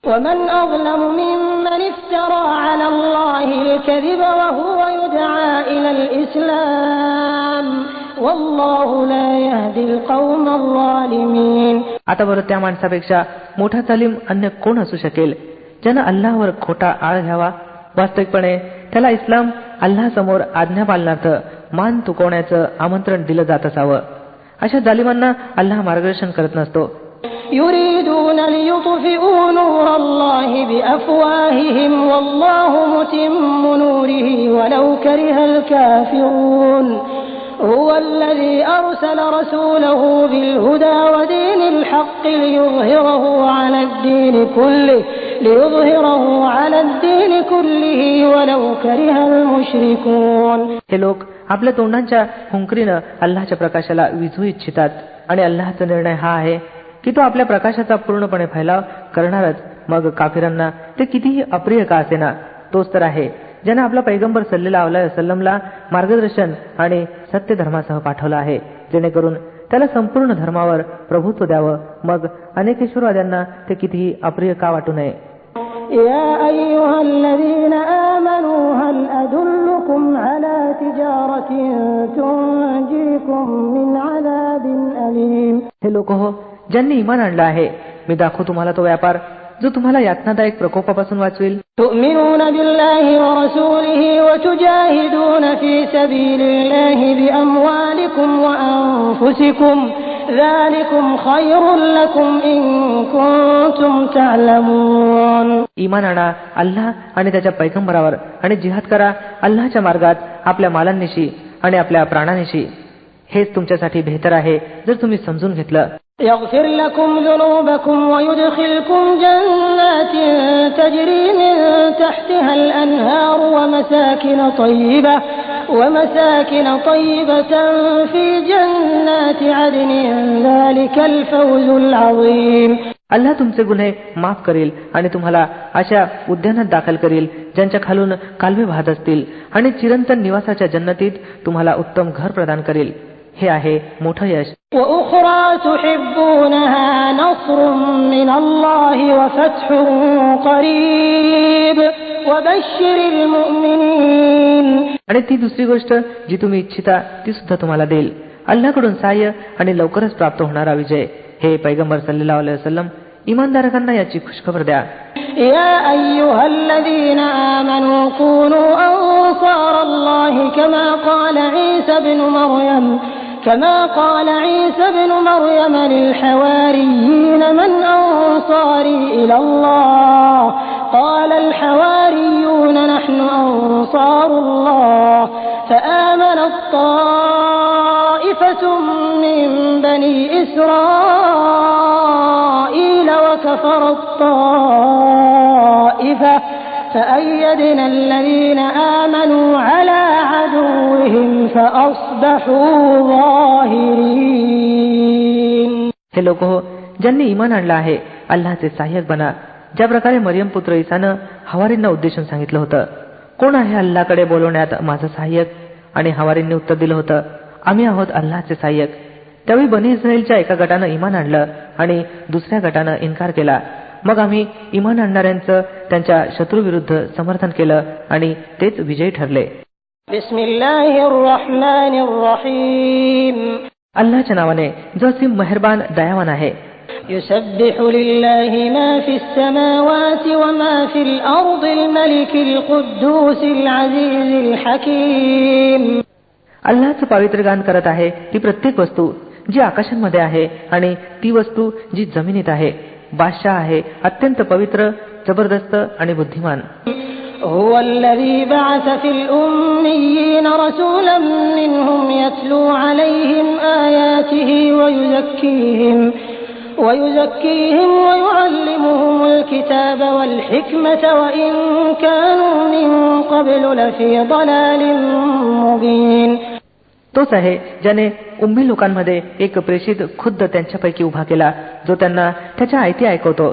وَمَنْ أَظْلَمُ مِمَّنِ افْتَرَى عَلَى اللَّهِ الْكَذِبَ وَهُوَ يُدْعَى إِلَى الْإِسْلَامِ وَاللَّهُ لَا يَهْدِي الْقَوْمَ الظَّالِمِينَ. आता बरं, त्या माणसापेक्षा मोठा जालिम अन्य कोण असू शकेल ज्यानं अल्लाहवर खोटा आळ घ्यावा? वास्तविकपणे त्याला इस्लाम अल्लाहसमोर आज्ञा पालनार्थ मान तुकवण्याचं आमंत्रण दिलं जात असावं. अशा जालिमांना अल्लाह मार्गदर्शन करत नसतो. يُرِيدُونَ لِيُطْفِئُوا نُورَ اللَّهِ بِأَفْوَاهِهِمْ وَاللَّهُ مُتِمُّ نُورِهِ وَلَوْ كَرِهَ الْكَافِرُونَ. هو الذي أرسل رسوله بالهدى ودين الحق ليظهره على الدين كله ولو كره المشركون. हे लोक आपल्या तोंडांच्या हुंकरीनं अल्लाहच्या प्रकाशाला विझू इच्छितात आणि अल्लाहचा निर्णय हा आहे की तो आपल्या प्रकाशाचा पूर्णपणे फैलाव करणारच. मग काफिरांना ते कितीही अप्रिय का असेना, तोच तर आहे ज्याने आपला पैगंबर सल्लल्लाहु अलैहि वसल्लमला मार्गदर्शन आणि सत्य धर्मासह पाठवलं आहे, जेणेकरून त्याला संपूर्ण धर्मावर प्रभुत्व द्यावं. मग अनेकेश्वरवाद्यांना ते कितीही अप्रिय का वाटू नये. يا أيها الذين آمنوا هل أدلكم على تجارة تنجيكم من عذاب أليم. हे लोक हो, ज्यांनी ईमान आणलं आहे, मी दाखवू तुम्हाला तो व्यापार जो तुम्हाला यातनादायक प्रकोपापासून वाचवेल. تؤمنون بالله ورسوله وتجاهدون في سبيل الله بأموالكم وأنفسكم ذلكم خير لكم إن كنتم تعلمون. ईमान आणा अल्लाह आणि त्याच्या पैगंबरावर आणि जिहाद करा अल्लाहच्या मार्गात आपल्या मालांनिशी आणि आपल्या प्राणांनिशी. हेच तुमच्यासाठी बेहतर आहे जर तुम्ही समजून घेतलं. يغفر لكم ذنوبكم ويدخلكم جنات تجري من تحتها الأنهار ومساكن طيبة في جنات عدن ذلك الفوز العظيم. अल्लाह तुमचे गुन्हे माफ करेल आणि तुम्हाला अशा उद्यानात दाखल करेल ज्यांच्या खालून कालवे वाहत असतील आणि चिरंतन निवासाच्या जन्नतीत तुम्हाला उत्तम घर प्रदान करेल. हे आहे मोठं यश. وأخرى تحبونها نصر من الله وفتح قريب وبشر المؤمنين. आणि ती दुसरी गोष्ट जी तुम्ही इच्छिता ती सुद्धा तुम्हाला देईल. अल्लाहकडून सहाय्य आणि लवकरच प्राप्त होणारा विजय. हे पैगंबर सल्लल्लाहु अलैहि वसल्लम इमानदारांना याची खुशखबर द्या. يا أيها الذين آمنوا كونوا أنصار الله كما قال عيسى ابن مريم للحواريين من أنصاري إلى الله قال الحواريون نحن أنصار الله فآمنت طائفة من بني إسرائيل وكفرت طائفة فأيدنا الذين آمنوا على عدوهم فأصبحوا ظاهرين. हे लोक हो, ज्यांनी ईमान आणलं आहे अल्लाहचे सहाय्यक बना. ज्या प्रकारे मरियम पुत्र ईसानं हवारींना उद्देशून सांगितलं होतं, कोण आहे अल्लाहकडे बोलवण्यात माझं सहाय्यक? आणि हवारींनी उत्तर दिलं होतं, आम्ही आहोत अल्लाहचे सहाय्यक. त्यावेळी बनी इस्रायलच्या एका गटानं ईमान आणलं आणि दुसऱ्या गटानं इन्कार केला. मग आम्ही ईमान आणणाऱ्यांचं त्यांच्या शत्रूविरुद्ध समर्थन केलं आणि तेच विजयी ठरले. बिस्मिल्लाहिर्रहमानिर्रहीम. अल्लाहच्या नावाने जो असीम मेहरबान दयावान आहे. يسبح لله ما في السماوات وما في الأرض الملك القدوس العزيز الحكيم. अल्लाहचं पवित्र गान करत आहे ती प्रत्येक वस्तू जी आकाशांमध्ये आहे आणि ती वस्तू जी जमिनीत आहे. बादशाह आहे, अत्यंत पवित्र, जबरदस्त आणि बुद्धिमान. هو الذي بعث في الأميين رسولا منهم يتلو عليهم آياته ويزكيهم ويعلمهم الكتاب والحكمة وإن كانوا من قبل لفي ضلال مبين. तोच आहे ज्याने उम्मी लोकांमध्ये एक प्रेषित खुद्द त्यांच्यापैकी उभा केला, जो त्यांना त्याच्या आयती ऐकवतो,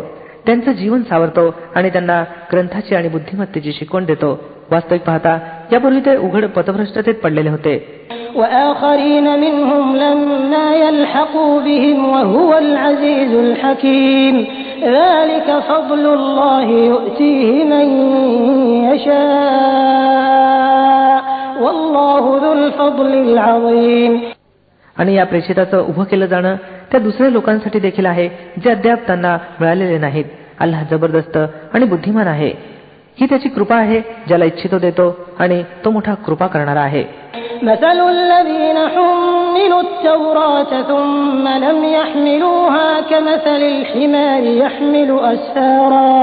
त्यांचं जीवन सावरतो आणि त्यांना ग्रंथाची आणि बुद्धिमत्तेची शिकवण देतो. वास्तविक पाहता यापूर्वी ते उघड पथभ्रष्टतेत पडलेले होते. وآخرين منهم لما يلحقوا بهم وهو العزيز الحكيم ذلك فضل الله يؤتيه من يشاء والله ذو الفضل العظيم. आणि या प्रेषिताचं उभं केलं जाणं त्या दुसऱ्या लोकांसाठी देखील आहे जे अद्याप त्यांना मिळालेले नाहीत. अल्लाह जबरदस्त आणि बुद्धिमान आहे. ही त्याची कृपा आहे, ज्याला इच्छितो देतो आणि तो मोठा कृपा करणारा आहे. مثل الذين حملوا التوراة ثم لم يحملوها كمثل الحمار يحمل أسفارا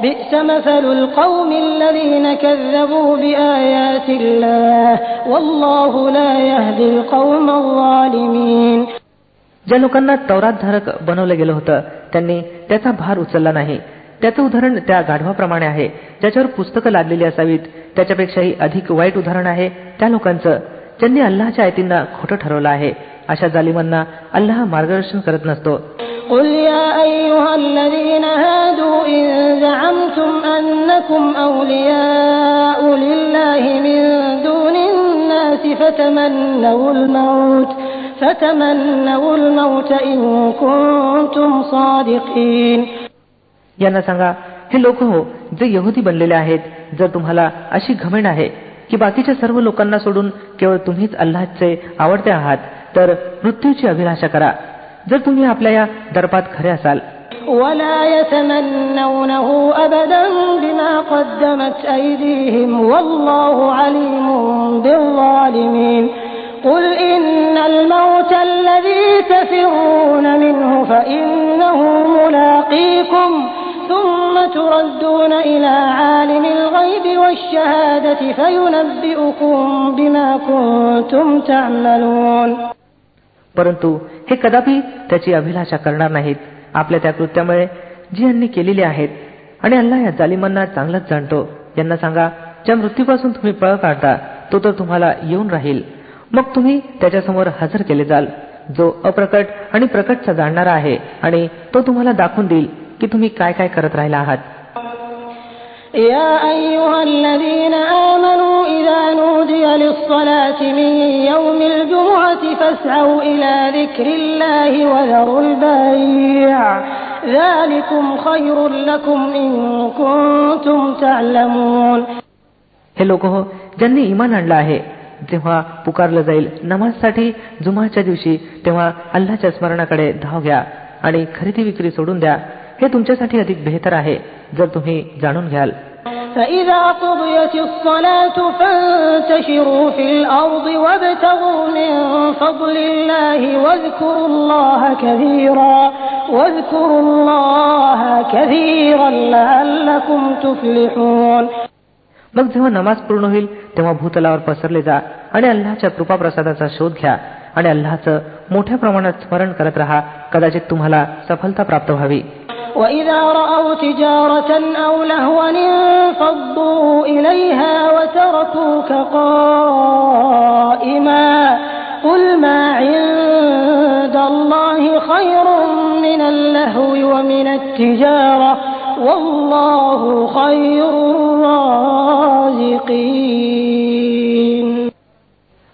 بئس مثل القوم الذين كذبوا بآيات الله والله لا يهدي القوم الظالمين. ज्या लोकांना तौरातधारक बनवलं गेलं होतं त्यांनी त्याचा भार उचलला नाही. त्याचं उदाहरण त्या गाढवाप्रमाणे आहे ज्याच्यावर पुस्तकं लादलेली असावीत. त्याच्यापेक्षाही अधिक वाईट उदाहरण आहे त्या लोकांचं ज्यांनी अल्लाहच्या आयतींना खोटं ठरवलं आहे. अशा जालिमांना अल्लाह मार्गदर्शन करत नसतो. قل يا أيها الذين هادوا إن زعمتم أنكم أولياء لله من دون الناس فتمنوا الموت إن كنتم صادقين. यांना सांगा, हे लोक हो जे यहुदी बनलेले आहेत, जर तुम्हाला अशी घमेंड आहे की बाकीच्या सर्व लोकांना सोडून केवळ तुम्हीच अल्लाहचे आवडते आहात, तर मृत्यूची अभिलाषा करा जर तुम्ही आपल्या या दर्पात खरे असाल. ولا يتمنونه أبدا بما قدمت أيديهم والله عليم بالظالمين. قل إن الموت الذي تفرون منه فإنه ملاقيكم ثم تردون إلى عالم الغيب والشهادة فينبئكم بما كنتم تعملون. परंतु हे कदापि त्याची अभिलाषा करणार नाहीत आपल्या त्या कृत्यामुळे जी यांनी केलेली आहेत. आणि अल्लाह या जालिमांना चांगलंच जाणतो. यांना सांगा, ज्या मृत्यूपासून तुम्ही पळ काढता तो तर तुम्हाला येऊन राहील, मग तुम्ही त्याच्यासमोर हजर केले जाल, जो अप्रकट आणि प्रकटचा जाणणारा आहे, आणि तो तुम्हाला दाखवून देईल की तुम्ही काय काय करत राहिला आहात. يا أيها الذين آمنوا إذا نودي للصلاة من يوم الجمعة فاسعوا إلى ذكر الله وذروا البيع ذلكم خير لكم إن كنتم تعلمون. हे लोक हो ज्यांनी ईमान आणलं आहे, जेव्हा पुकारलं जाईल नमाजसाठी जुमाच्या दिवशी तेव्हा अल्लाहच्या स्मरणाकडे धाव घ्या आणि खरेदी विक्री सोडून द्या. हे तुमच्यासाठी अधिक बेहतर आहे जर तुम्ही जाणून घ्याल. فإذا قضيت الصلاة فانتشروا في الأرض وابتغوا من فضل الله واذكروا الله كثيرا لعلكم تفلحون. मग जेव्हा नमाज पूर्ण होईल तेव्हा भूतलावर पसरले जा आणि अल्लाहच्या कृपाप्रसादाचा शोध घ्या आणि अल्लाहचं मोठ्या प्रमाणात स्मरण करत राहा, कदाचित तुम्हाला सफलता प्राप्त व्हावी. وَإِذَا رَأَوْا تِجَارَةً أَوْ لَهْوًا انفَضُّوا إِلَيْهَا وَتَرَكُوكَ قَائِمًا قُلْ مَا عِندَ اللَّهِ خَيْرٌ مِنَ اللَّهْوِ وَمِنَ التِّجَارَةِ وَاللَّهُ خَيْرُ الرَّازِقِينَ.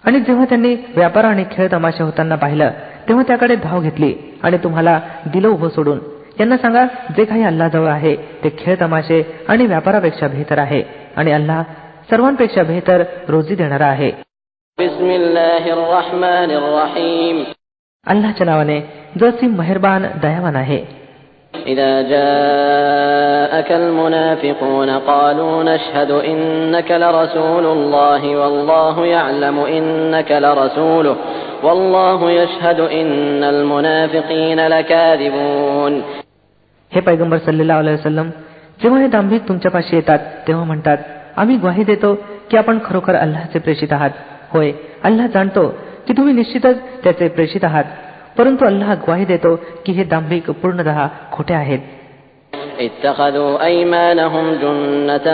आणि जेव्हा त्यांनी व्यापार आणि खेळ तमाशा होताना पाहिलं तेव्हा त्याकडे धाव घेतली आणि तुम्हाला दिलं उभं सोडून. यांना सांगा, जे काही अल्लाहजवळ आहे ते खेळ तमाशे आणि व्यापारापेक्षा बेहतर आहे आणि अल्लाह सर्वांपेक्षा बेहतर रोजी देणारा आहे. अल्लाहच्या नावाने जो असीम मेहरबान दयावान आहे. إذا جاءك المنافقون قالوا نشهد إنك لرسول الله والله يعلم إنك لرسوله والله يشهد إن المنافقين لكاذبون. हे पैगंबर सल्लल्लाहु अलैहि वसल्लम, जेव्हा हे दांभिक तुमच्यापाशी येतात तेव्हा म्हणतात, आम्ही ग्वाही देतो की आपण खरोखर अल्लाहचे प्रेषित आहात. होय, अल्लाह जाणतो की तुम्ही निश्चितच त्याचे प्रेषित आहात, परंतु अल्लाह ग्वाही देतो की हे दांभिक पूर्णतः खोटे आहेत. اتخذوا أيمانهم جنة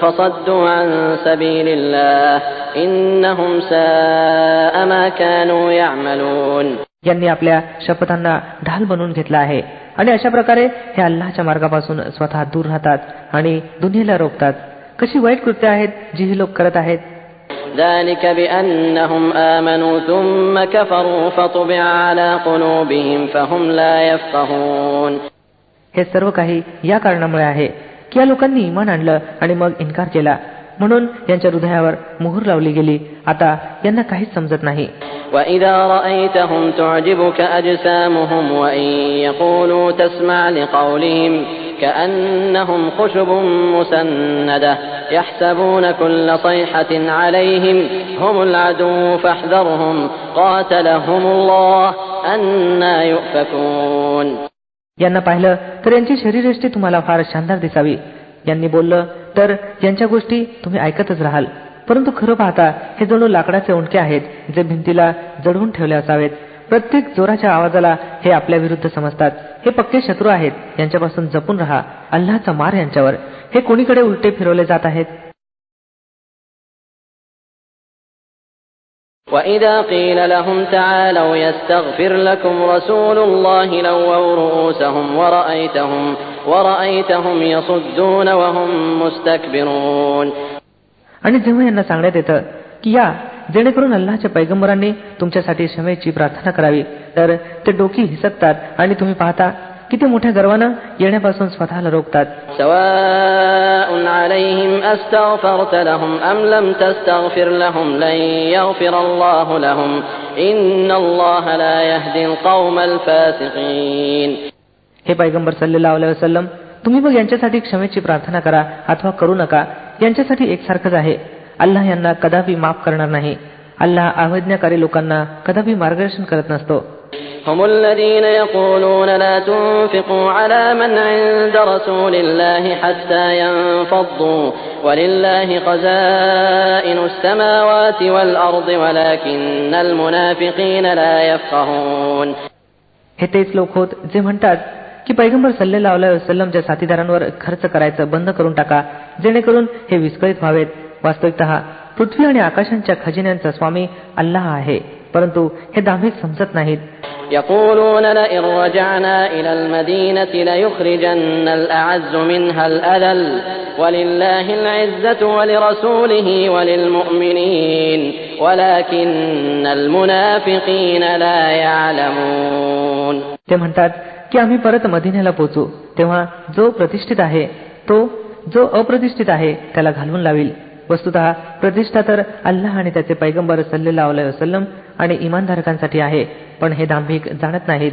فصدوا عن سبيل الله إنهم ساء ما كانوا يعملون. यांनी आपल्या शपथांना ढाल बनवून घेतला आहे आणि अशा प्रकारे हे अल्लाहच्या मार्गापासून स्वतः दूर राहतात आणि दुनियेला रोखतात. कशी वाईट कृत्य आहेत जी ही लोक करत आहेत. ذلك بأنهم آمنوا ثم كفروا فطبع على قلوبهم فهم لا يفقهون. हे सर्व काही या कारणामुळे आहे की या लोकांनी ईमान आणलं आणि मग इन्कार केला, म्हणून यांच्या हृदयावर मोहर लावली गेली. आता यांना काहीच समजत नाही. وَإِذَا رَأَيْتَهُمْ تُعْجِبُكَ أَجْسَامُهُمْ وَإِنْ يَقُولُوا تَسْمَعْ لِقَوْلِهِمْ كَأَنَّهُمْ خُشُبٌ مُّسَنَّدَةٌ يَحْسَبُونَ كُلَّ صَيْحَةٍ عَلَيْهِمْ هُمُ الْعَدُوُّ فَاحْذَرْهُمْ قَاتَلَهُمُ اللَّهُ أَنَّى يُؤْفَكُونَ. यांना पाहिलं तर यांची शरीरयष्टी तुम्हाला फार शानदार दिसावी. यांनी बोललं तर यांच्या गोष्टी तुम्ही ऐकतच राहाल, परंतु खरं पाहता हे जणू लाकडाचे ओंडके आहेत जे भिंतीला जडवून ठेवले असावेत. प्रत्येक जोराच्या आवाजाला हे आपल्या विरुद्ध समजतात. हे पक्के शत्रू आहेत, यांच्यापासून जपून राहा. अल्लाहचा मार यांच्यावर. हे कोणीकडे उलटे फिरवले जात आहेत. وَإِذَا قِيلَ لَهُمْ تَعَالَوْا يَسْتَغْفِرْ لَكُمْ رَسُولُ اللَّهِ لَوَّوْا رُءُوسَهُمْ وَرَأَيْتَهُمْ يَصُدُّونَ وَهُمْ مُسْتَكْبِرُونَ. आणि जेव्हा यांना सांगण्यात येतं की या जेणेकरून अल्लाहच्या पैगंबरांनी तुमच्यासाठी क्षमेची प्रार्थना करावी, तर ते डोकी हिसकतात आणि तुम्ही पाहता किती मोठ्या गर्वानं येण्यापासून स्वतःला रोखतात. सवाउन अलैहिम अस्तगफरत लहुम अम लम तस्तगफिर लहुम लन यगफिर अल्लाहु लहुम इन्नल्लाह ला यहदील कौमल फासिकीन. हे पैगंबर सल्लल्लाहु अलैहि वसल्लम, तुम्ही मग यांच्यासाठी क्षमेची प्रार्थना करा अथवा करू नका, यांच्यासाठी एकसारखंच आहे. अल्लाह यांना कदापि माफ करणार नाही. अल्लाह अवज्ञाकारी लोकांना कदापि मार्गदर्शन करत नसतो. هم الذين يقولون لا تنفقوا على من عند رسول الله حتى ينفضوا ولله خزائن السماوات والأرض ولكن المنافقين لا يفقهون. हे तेच लोक होत जे म्हणतात की पैगंबर सल्लल्लाहु अलैहि वसल्लमच्या साथीदारांवर खर्च करायचं बंद करून टाका जेणेकरून हे विस्कळीत व्हावेत. वास्तविकतः पृथ्वी आणि आकाशांच्या खजिन्यांचा स्वामी अल्लाह आहे, परंतु हे दांभिक समजत नाहीत. يقولون لئن رجعنا إلى المدينة ليخرجن الأعز منها الأذل ولله العزة ولرسوله وللمؤمنين ولكن المنافقين لا يعلمون. ते म्हणतात की आम्ही परत मदिनेला पोहोचू तेव्हा जो प्रतिष्ठित आहे तो जो अप्रतिष्ठित आहे त्याला घालवून लावील. वस्तुतः प्रतिष्ठा तर अल्लाह आणि त्याचे पैगंबर सल्लल्लाहु अलैहि वसल्लम आणि इमानधारकांसाठी आहे, पण हे दांभिक जाणत नाहीत.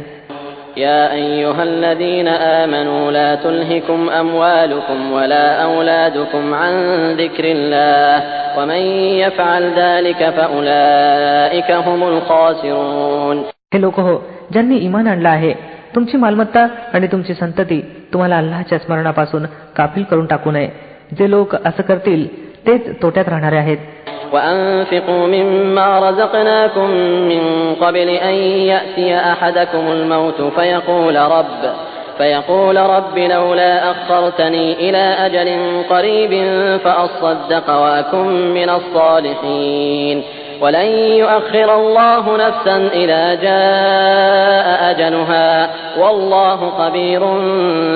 या अय्युहल्लज़ीना आमनू ला तुल्हिकुम अमवालुकुम वला औलादुकुम अन ज़िक्रिल्लाह वमन यफअल ज़ालिका फउलाइका हुमुल खासिरून. हे लोक हो, ज्यांनी ईमान आणलं आहे, तुमची मालमत्ता आणि तुमची संतती तुम्हाला अल्लाहच्या स्मरणापासून काफील करून टाकू नये. जे लोक असं करतील तेच तोट्यात राहणारे आहेत. وأنفقوا مما رزقناكم من قبل أن يأتي أحدكم الموت فيقول رب لولا أخرتني إلى أجل قريب فأصدق وأكن من الصالحين ولن يؤخر الله نفسا إذا جاء أجلها والله خبير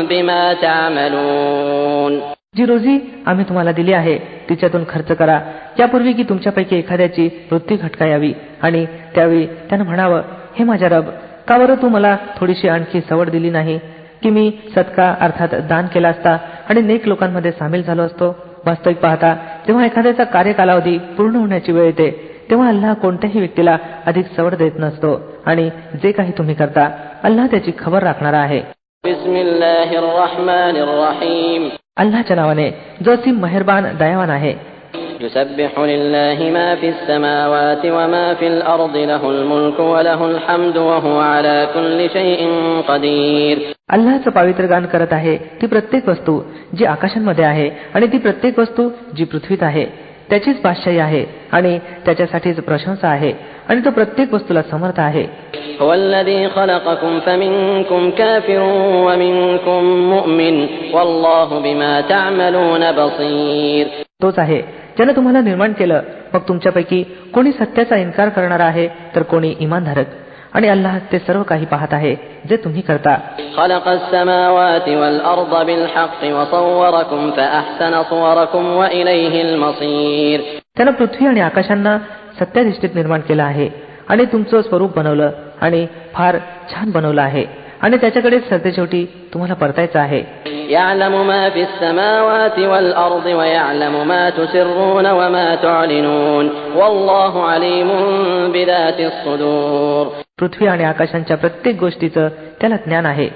بما تعملون. जी रोजी आम्ही तुम्हाला दिली आहे तिच्यातून खर्च करा, यापूर्वी की तुमच्यापैकी एखाद्याची मृत्यू घटका यावी आणि त्यावेळी त्यानं म्हणावं, हे माझ्या रब, का बरं तू मला थोडीशी आणखी सवड दिली नाही की मी सदका अर्थात दान केला असता आणि नेक लोकांमध्ये सामील झालो असतो. वास्तविक पाहता जेव्हा एखाद्याचा कार्यकालावधी पूर्ण होण्याची वेळ येते तेव्हा अल्लाह कोणत्याही व्यक्तीला अधिक सवड देत नसतो आणि जे काही तुम्ही करता अल्लाह त्याची खबर राखणारा आहे. बिस्मिल्लाहिर रहमानिर रहीम. अल्लाहच्या नावाने जो असीम मेहरबान दयावान आहे. युसब्बिहु लिल्लाहि मा फिस समावाति व मा फिल अर्दि लहुल मुल्कु व लहुल हम्दु व हुवा अला कुल्ली शैइन कदीर. अल्लाहचं पवित्र गान करत आहे ती प्रत्येक वस्तू जी आकाशांमध्ये आहे आणि ती प्रत्येक वस्तू जी पृथ्वीत आहे. त्याचीच बादशाही आहे आणि त्याच्यासाठीच प्रशंसा आहे आणि तो प्रत्येक वस्तूला समर्थ आहे. हुवल्लज़ी खलक़कुम फमिनकुम काफिरुन व मिनकुम मु'मिन वल्लाहु बिमा तअमलून बसीर. तोच आहे ज्याने तुम्हाला निर्माण केलं, मग तुमच्यापैकी कोणी सत्याचा इन्कार करणारा आहे तर कोणी इमानधारक, आणि अल्लाह ते सर्व काही पाहत आहे जे तुम्ही करता. खलक़स समावाति वल अर्द बिल हक़्क़ि व सव्वरकुम फअहसन सुवरकुम व इलैहिल मसीर. त्यानं पृथ्वी आणि आकाशांना सत्याधिष्ठित निर्माण केलं आहे आणि तुमचं स्वरूप बनवलं आणि फार छान बनवलं आहे आणि त्याच्याकडे सरतेशेवटी तुम्हाला परतायचं आहे. يعلم ما في السماوات والأرض ويعلم ما تسرون وما تعلنون والله عليم بذات الصدور. पृथ्वी आणि आकाशांच्या प्रत्येक गोष्टीचं त्याला ज्ञान आहे.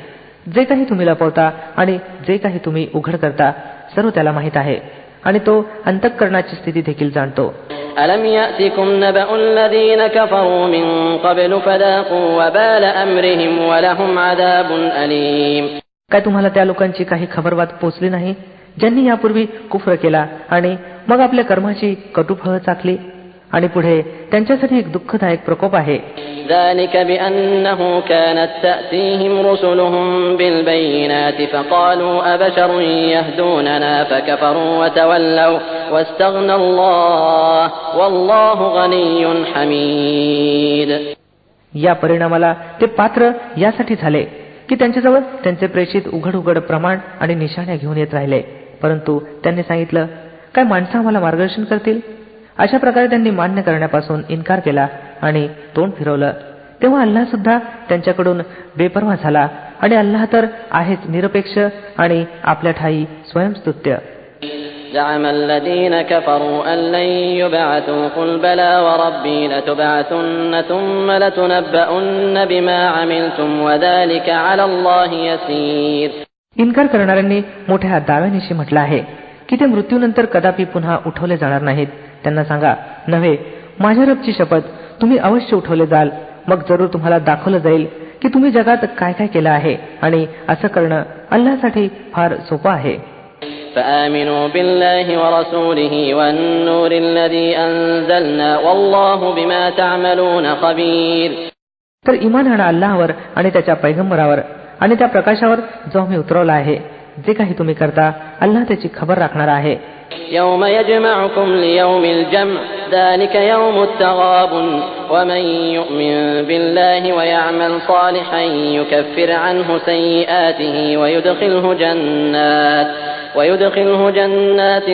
जे काही तुम्ही लपवता आणि जे काही तुम्ही उघड करता सर्व त्याला माहित आहे आणि तो अंतःकरणाची स्थिती देखील जाणतो. ألم يأتكم نبأ الذين كفروا من قبل فذاقوا وبال أمرهم ولهم عذاب أليم. काय तुम्हाला त्या लोकांची काही खबरबात पोचली नाही ज्यांनी यापूर्वी कुफ्र केला आणि मग आपल्या कर्माची कटुफळं चाखली, आणि पुढे त्यांच्यासाठी एक दुःखदायक प्रकोप आहे. ذلك بأنه كانت تأتيهم رسلهم بالبينات فقالوا أبشر يهدوننا فكفروا وتولوا واستغنى الله والله غني حميد. या परिणामाला ते पात्र यासाठी झाले की त्यांच्याजवळ त्यांचे प्रेषित उघड उघड प्रमाण आणि निशाण्या घेऊन येत राहिले, परंतु त्यांनी सांगितलं, काय माणसं आम्हाला मार्गदर्शन करतील? अशा प्रकारे त्यांनी मान्य करण्यापासून इन्कार केला आणि तोंड फिरवलं. तेव्हा अल्लाह सुद्धा त्यांच्याकडून बेपर्वा झाला, आणि अल्लाह तर आहेच निरपेक्ष आणि आपल्या ठाई स्वयंस्तुत्य. زعم الذين كفروا أن لن يبعثوا قل بلى وربي لتبعثن ثم لتنبؤن بما عملتم وذلك على الله يسير. इन्कार करणाऱ्यांनी मोठ्या दाव्यानिशी म्हटलं आहे की ते मृत्यूनंतर कदापि पुन्हा उठवले जाणार नाहीत. त्यांना सांगा, नव्हे, माझ्या रबची शपथ, तुम्ही अवश्य उठवले जाल. मग जरूर तुम्हाला दाखवलं जाईल की तुम्ही जगात काय काय केलं आहे, आणि असं करणं अल्लाहसाठी फार सोपं आहे. فآمنوا بالله ورسوله والنور الذي أنزلنا والله بما تعملون خبير. तर इमान आणा अल्लाहवर आणि त्याच्या पैगंबरावर आणि त्या प्रकाशावर जो आम्ही उतरवला आहे. जे काही तुम्ही करता अल्लाह त्याची खबर राखणार आहे. يوم يجمعكم ليوم الجمع ذلك يوم التغابن ومن يؤمن بالله ويعمل صالحا يكفر عنه سيئاته ويدخله جنات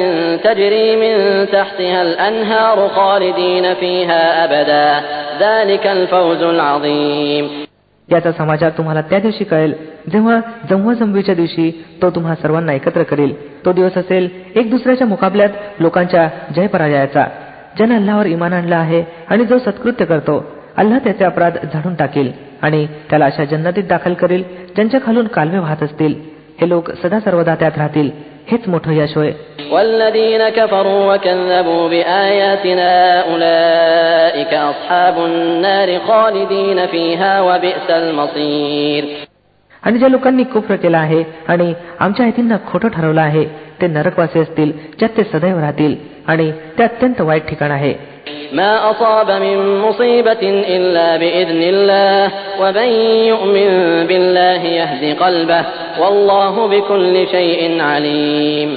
تجري من تحتها الأنهار خالدين فيها أبدا ذلك الفوز العظيم. याचा समाचार तुम्हाला त्या दिवशी कळेल जेव्हा जमवाजमवीच्या दिवशी तो तुम्हा सर्वांना एकत्र करेल. तो दिवस असेल एक दुसऱ्याच्या मुकाबल्यात लोकांच्या जय पराजयाचा. ज्याने अल्लाहवर इमान आणलं आहे आणि जो सत्कृत्य करतो, अल्लाह त्याचे अपराध झाडून टाकेल आणि त्याला अशा जन्नतीत दाखल करेल ज्यांच्या खालून कालवे वाहत असतील. हे लोक सदा सर्वदा त्यात राहतील. हेच मोठं यश होय. والذين كفروا وكذبوا بآياتنا أولئك أصحاب النار خالدين فيها وبئس المصير. आणि ज्या लोकांनी कुफ्र केला आहे आणि आमच्या आयतींना खोटं ठरवलं आहे ते नरकवासी असतील, ज्यात ते सदैव राहतील, आणि ते अत्यंत वाईट ठिकाण आहे. ما أصاب من مصيبة إلا بإذن الله ومن يؤمن بالله يهد قلبه والله بكل شيء عليم.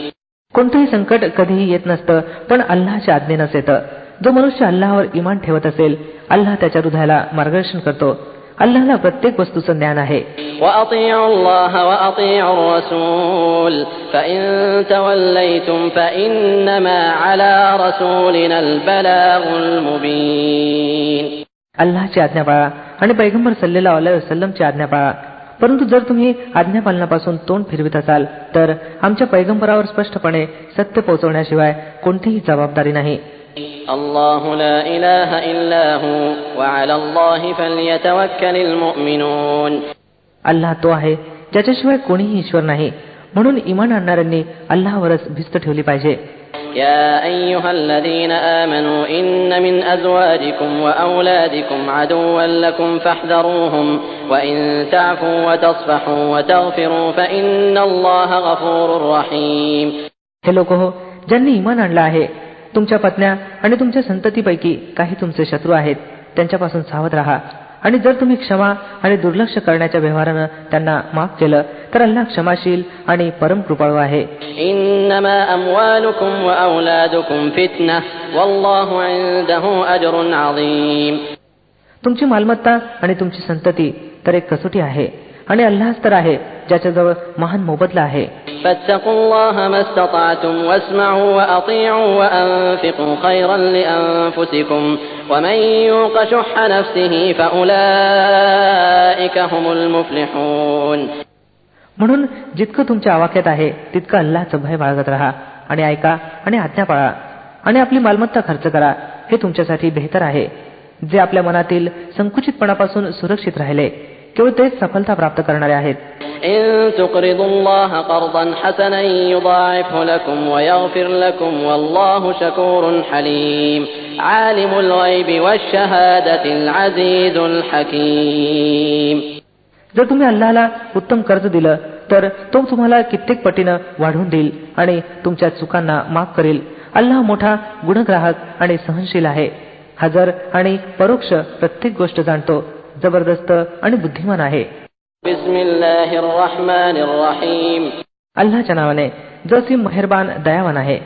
कोणतंही संकट कधीही येत नसतं, पण अल्लाहच्या आज्ञेनंच येतं. जो मनुष्य अल्लाहवर इमान ठेवत असेल, अल्लाह त्याच्या हृदयाला मार्गदर्शन करतो. अल्लाहला प्रत्येक वस्तूचं ज्ञान आहे. وأطيعوا الله وأطيعوا الرسول فإن توليتم فإنما على رسولنا البلاغ المبين. अल्लाहची आज्ञा पाळा आणि पैगंबर सल्लल्लाहु अलैहि वसल्लमची आज्ञा पाळा. परंतु जर तुम्ही आज्ञापालनापासून तोंड फिरवित असाल तर आमच्या पैगंबरावर स्पष्टपणे सत्य पोहोचवण्याशिवाय कोणतीही जबाबदारी नाही. الله لا إله إلا هو وعلى الله فليتوكل المؤمنون. अल्लाह तो आहे ज्याच्याशिवाय कोणीही ईश्वर नाही, म्हणून इमान आणणाऱ्यांनी अल्लाहवरच भिस्त ठेवली पाहिजे. يا أيها الذين آمنوا إن من أزواجكم وأولادكم عدوا لكم فاحذروهم وإن تعفوا وتصفحوا وتغفروا فإن الله غفور رحيم. हे लोक हो, ज्यांनी इमान आणलं आहे, तुमच्या पत्न्या आणि तुमच्या संततीपैकी काही तुमचे शत्रू आहेत, त्यांच्यापासून सावध राहा, आणि जर तुम्ही क्षमा आणि दुर्लक्ष करण्याच्या व्यवहारानं त्यांना माफ केलं तर अल्लाह क्षमाशील आणि परम कृपाळू आहे. إنما أموالكم وأولادكم فتنة والله عنده أجر عظيم. तुमची मालमत्ता आणि तुमची संतती तर एक कसोटी आहे, आणि अल्लाहच तर आहे ज्याच्याजवळ महान मोबदला आहे. فاتقوا الله ما استطعتم واسمعوا وأطيعوا وأنفقوا خيرا لأنفسكم ومن يوق شح نفسه فأولئك هم المفلحون. म्हणून जितकं तुमच्या आवाक्यात आहे तितकं अल्लाहचं भय बाळगत राहा, आणि ऐका आणि आज्ञा पाळा, आणि आपली मालमत्ता खर्च करा. हे तुमच्यासाठी बेहतर आहे. जे आपल्या मनातील संकुचितपणापासून सुरक्षित राहिले, केवळ तेच सफलता प्राप्त करणारे आहेत. إن تقرضوا الله قرضا حسنا يضاعفه لكم ويغفر لكم والله شكور حليم. عالم الغيب والشهادة العزيز الحكيم. जर तुम्ही अल्लाहला उत्तम कर्ज दिलं तर तो तुम्हाला कित्येक पटीनं वाढवून देईल आणि तुमच्या चुकांना माफ करेल. अल्लाह मोठा गुणग्राहक आणि सहनशील आहे. हजर आणि परोक्ष प्रत्येक गोष्ट जाणतो, जबरदस्त आणि बुद्धिमान आहे. अल्लाहच्या नावाने जो सी मेहरबान दयावान आहे.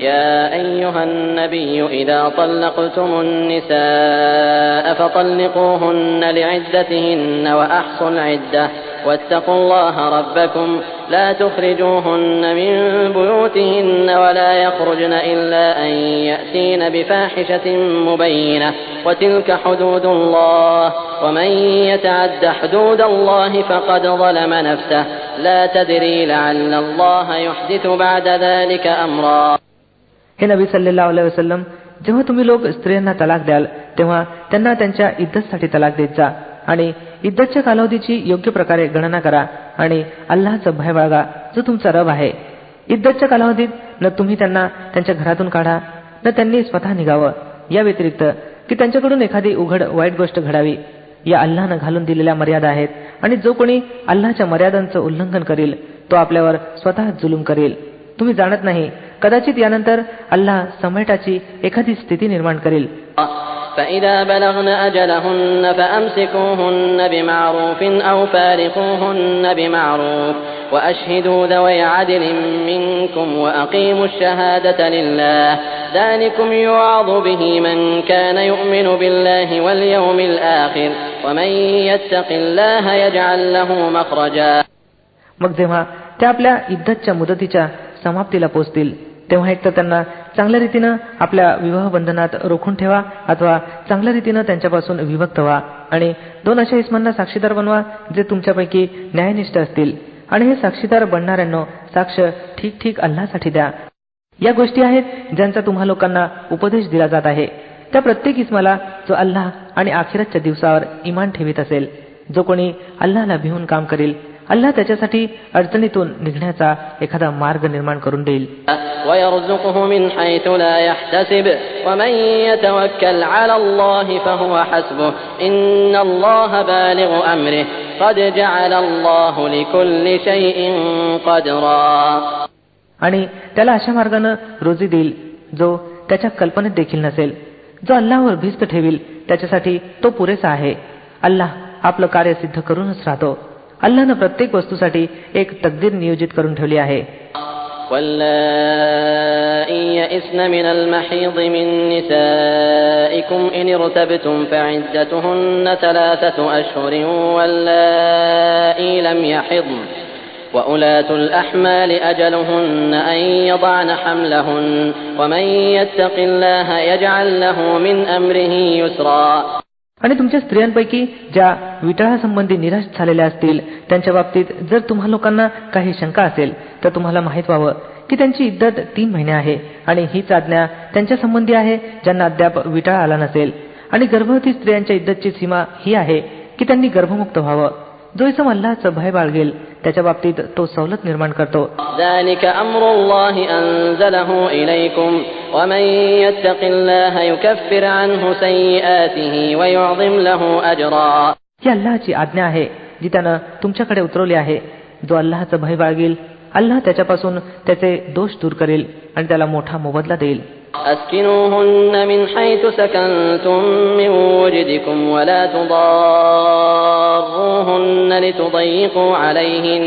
يا أيها النبي إذا طلقتم النساء فطلقوهن لعدتهن وأحصوا العدة واتقوا الله ربكم لا تخرجوهن من بيوتهن ولا يخرجن إلا أن يأتين بفاحشة مبينة وتلك حدود الله ومن يتعد حدود الله فقد ظلم نفسه لا تدري لعل الله يحدث بعد ذلك أمرا. हे नबी सल्लल्लाहु अलैहि वसल्लम, जेव्हा तुम्ही लोक स्त्रियांना तलाक द्याल तेव्हा त्यांना त्यांच्या इद्दतसाठी तलाक देत जा आणि इद्दतच्या कालावधीची योग्य प्रकारे गणना करा आणि अल्लाहचा भय बाळगा जो तुमचा रब आहे. इद्दतच्या कालावधीत न तुम्ही त्यांना त्यांच्या घरातून काढा न त्यांनी स्वतः निघावं, या व्यतिरिक्त की त्यांच्याकडून एखादी उघड वाईट गोष्ट घडावी. या अल्लाहनं घालून दिलेल्या मर्यादा आहेत आणि जो कोणी अल्लाहच्या मर्यादांचं उल्लंघन करेल तो आपल्यावर स्वतः जुलूम करेल. तुम्ही जाणत नाही, कदाचित यानंतर अल्लाह समेटाची एखादी स्थिती निर्माण करेल. فإذا بلغن أجلهن فأمسكوهن بمعروف أو فارقوهن بمعروف وأشهدوا ذوي عدل منكم وأقيموا الشهادة لله ذلكم يوعظ به من كان يؤمن بالله واليوم الآخر ومن يتق الله يجعل له مخرجا. मग जेव्हा त्या आपल्या इद्दतच्या मुदतीच्या समाप्तीला पोहोचतील तेव्हा एक तर त्यांना चांगल्या रीतीनं आपल्या विवाह बंधनात रोखून ठेवा अथवा चांगल्या रीतीनं त्यांच्यापासून विभक्त व्हा आणि 2 अशा इस्मांना साक्षीदार बनवा जे तुमच्यापैकी न्यायनिष्ठ असतील आणि हे साक्षीदार बनणाऱ्यांनो साक्ष ठीक ठीक अल्लाहसाठी द्या. या गोष्टी आहेत ज्यांचा तुम्हा लोकांना उपदेश दिला जात आहे. त्या प्रत्येक इस्माला जो अल्लाह आणि आखिरतच्या दिवसावर इमान ठेवीत असेल, जो कोणी अल्लाहला भिवून काम करेल, अल्लाह त्याच्यासाठी अडचणीतून निघण्याचा एखादा मार्ग निर्माण करून देईल. وَيَرْزُقْهُ مِنْ حَيْثُ لَا يَحْتَسِبُ وَمَنْ يَتَوَكَّلْ عَلَى اللَّهِ فَهُوَ حَسْبُهُ إِنَّ اللَّهَ بَالِغُ أَمْرِهِ قَدْ جَعَلَ اللَّهُ لِكُلِّ شَيْءٍ قَدْرًا. आणि त्याला अशा मार्गाने रोजी देईल जो त्याच्या कल्पनेत देखील नसेल. जो अल्लाहवर भिस्त ठेवील त्याच्यासाठी तो पुरेसा आहे. अल्लाह आपलं कार्य सिद्ध करूनच राहतो. अल्लाहनं प्रत्येक वस्तूसाठी एक तकदीर नियोजित करून ठेवली आहे. واللائي يئسن من المحيض من نسائكم إن ارتبتم فعدتهن 3 أشهر واللائي لم يحضن وأولاة الأحمال أجلهن أن يضعن حملهن ومن يتق الله يجعل له من أمره يسرا. आणि तुमच्या स्त्रियांपैकी ज्या विटाळासंबंधी निराश झालेल्या असतील त्यांच्या बाबतीत जर तुम्हा लोकांना काही शंका असेल तर तुम्हाला माहीत व्हावं की त्यांची इद्दत 3 महिने आहे आणि हीच आज्ञा त्यांच्या संबंधी आहे ज्यांना अद्याप विटाळा आला नसेल. आणि गर्भवती स्त्रियांच्या इद्दतची सीमा ही आहे की त्यांनी गर्भमुक्त व्हावं. जो इसम अल्लाहचं भय बाळगेल त्याच्या बाबतीत तो सवलत निर्माण करतो. ذلك أمر الله أنزله إليكم ومن يتق الله يكفر عنه سيئاته ويعظم له أجرا. ही अल्लाहची आज्ञा आहे जी त्यानं तुमच्याकडे उतरवली आहे. जो अल्लाहचं भय बाळगेल अल्लाह त्याच्यापासून त्याचे दोष दूर करेल आणि त्याला मोठा मोबदला देईल. أسكنوهن من حيث سكنتم من وجدكم ولا تضاروهن لتضيقوا عليهن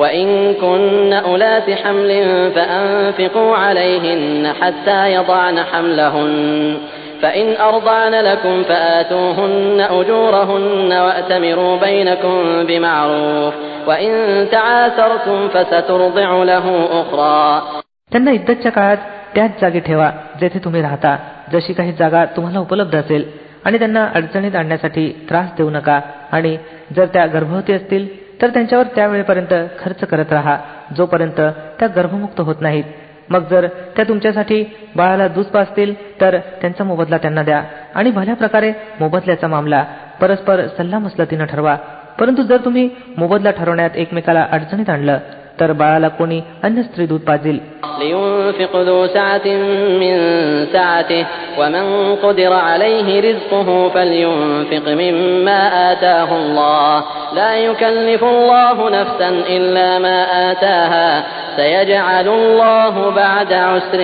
وإن كن أولات حمل فأنفقوا عليهن حتى يضعن حملهن فإن أرضعن لكم فآتوهن أجورهن وأتمروا بينكم بمعروف وإن تعاسرتم فسترضع له أخرى. त्यांना इद्दतच्या काळात त्याच जागी ठेवा जेथे तुम्ही राहता, जशी काही जागा तुम्हाला उपलब्ध असेल आणि त्यांना अडचणीत आणण्यासाठी त्रास देऊ नका. आणि जर त्या गर्भवती असतील तर त्यांच्यावर त्यावेळेपर्यंत खर्च करत राहा जोपर्यंत त्या गर्भमुक्त होत नाहीत. मग जर त्या तुमच्यासाठी बाळाला दूध पाजतील तर त्यांचा मोबदला त्यांना द्या आणि भल्या प्रकारे मोबदल्याचा मामला परस्पर सल्लामसलतीनं ठरवा. परंतु जर तुम्ही मोबदला ठरवण्यात एकमेकाला अडचणीत आणलं तर बाळाला कोणी अन्य स्त्री दूध पाजेल. لينفق ذو سعة من سعته ومن قدر عليه رزقه فلينفق مما آتاه الله لا يكلف الله نفسا إلا ما آتاها سيجعل الله بعد عسر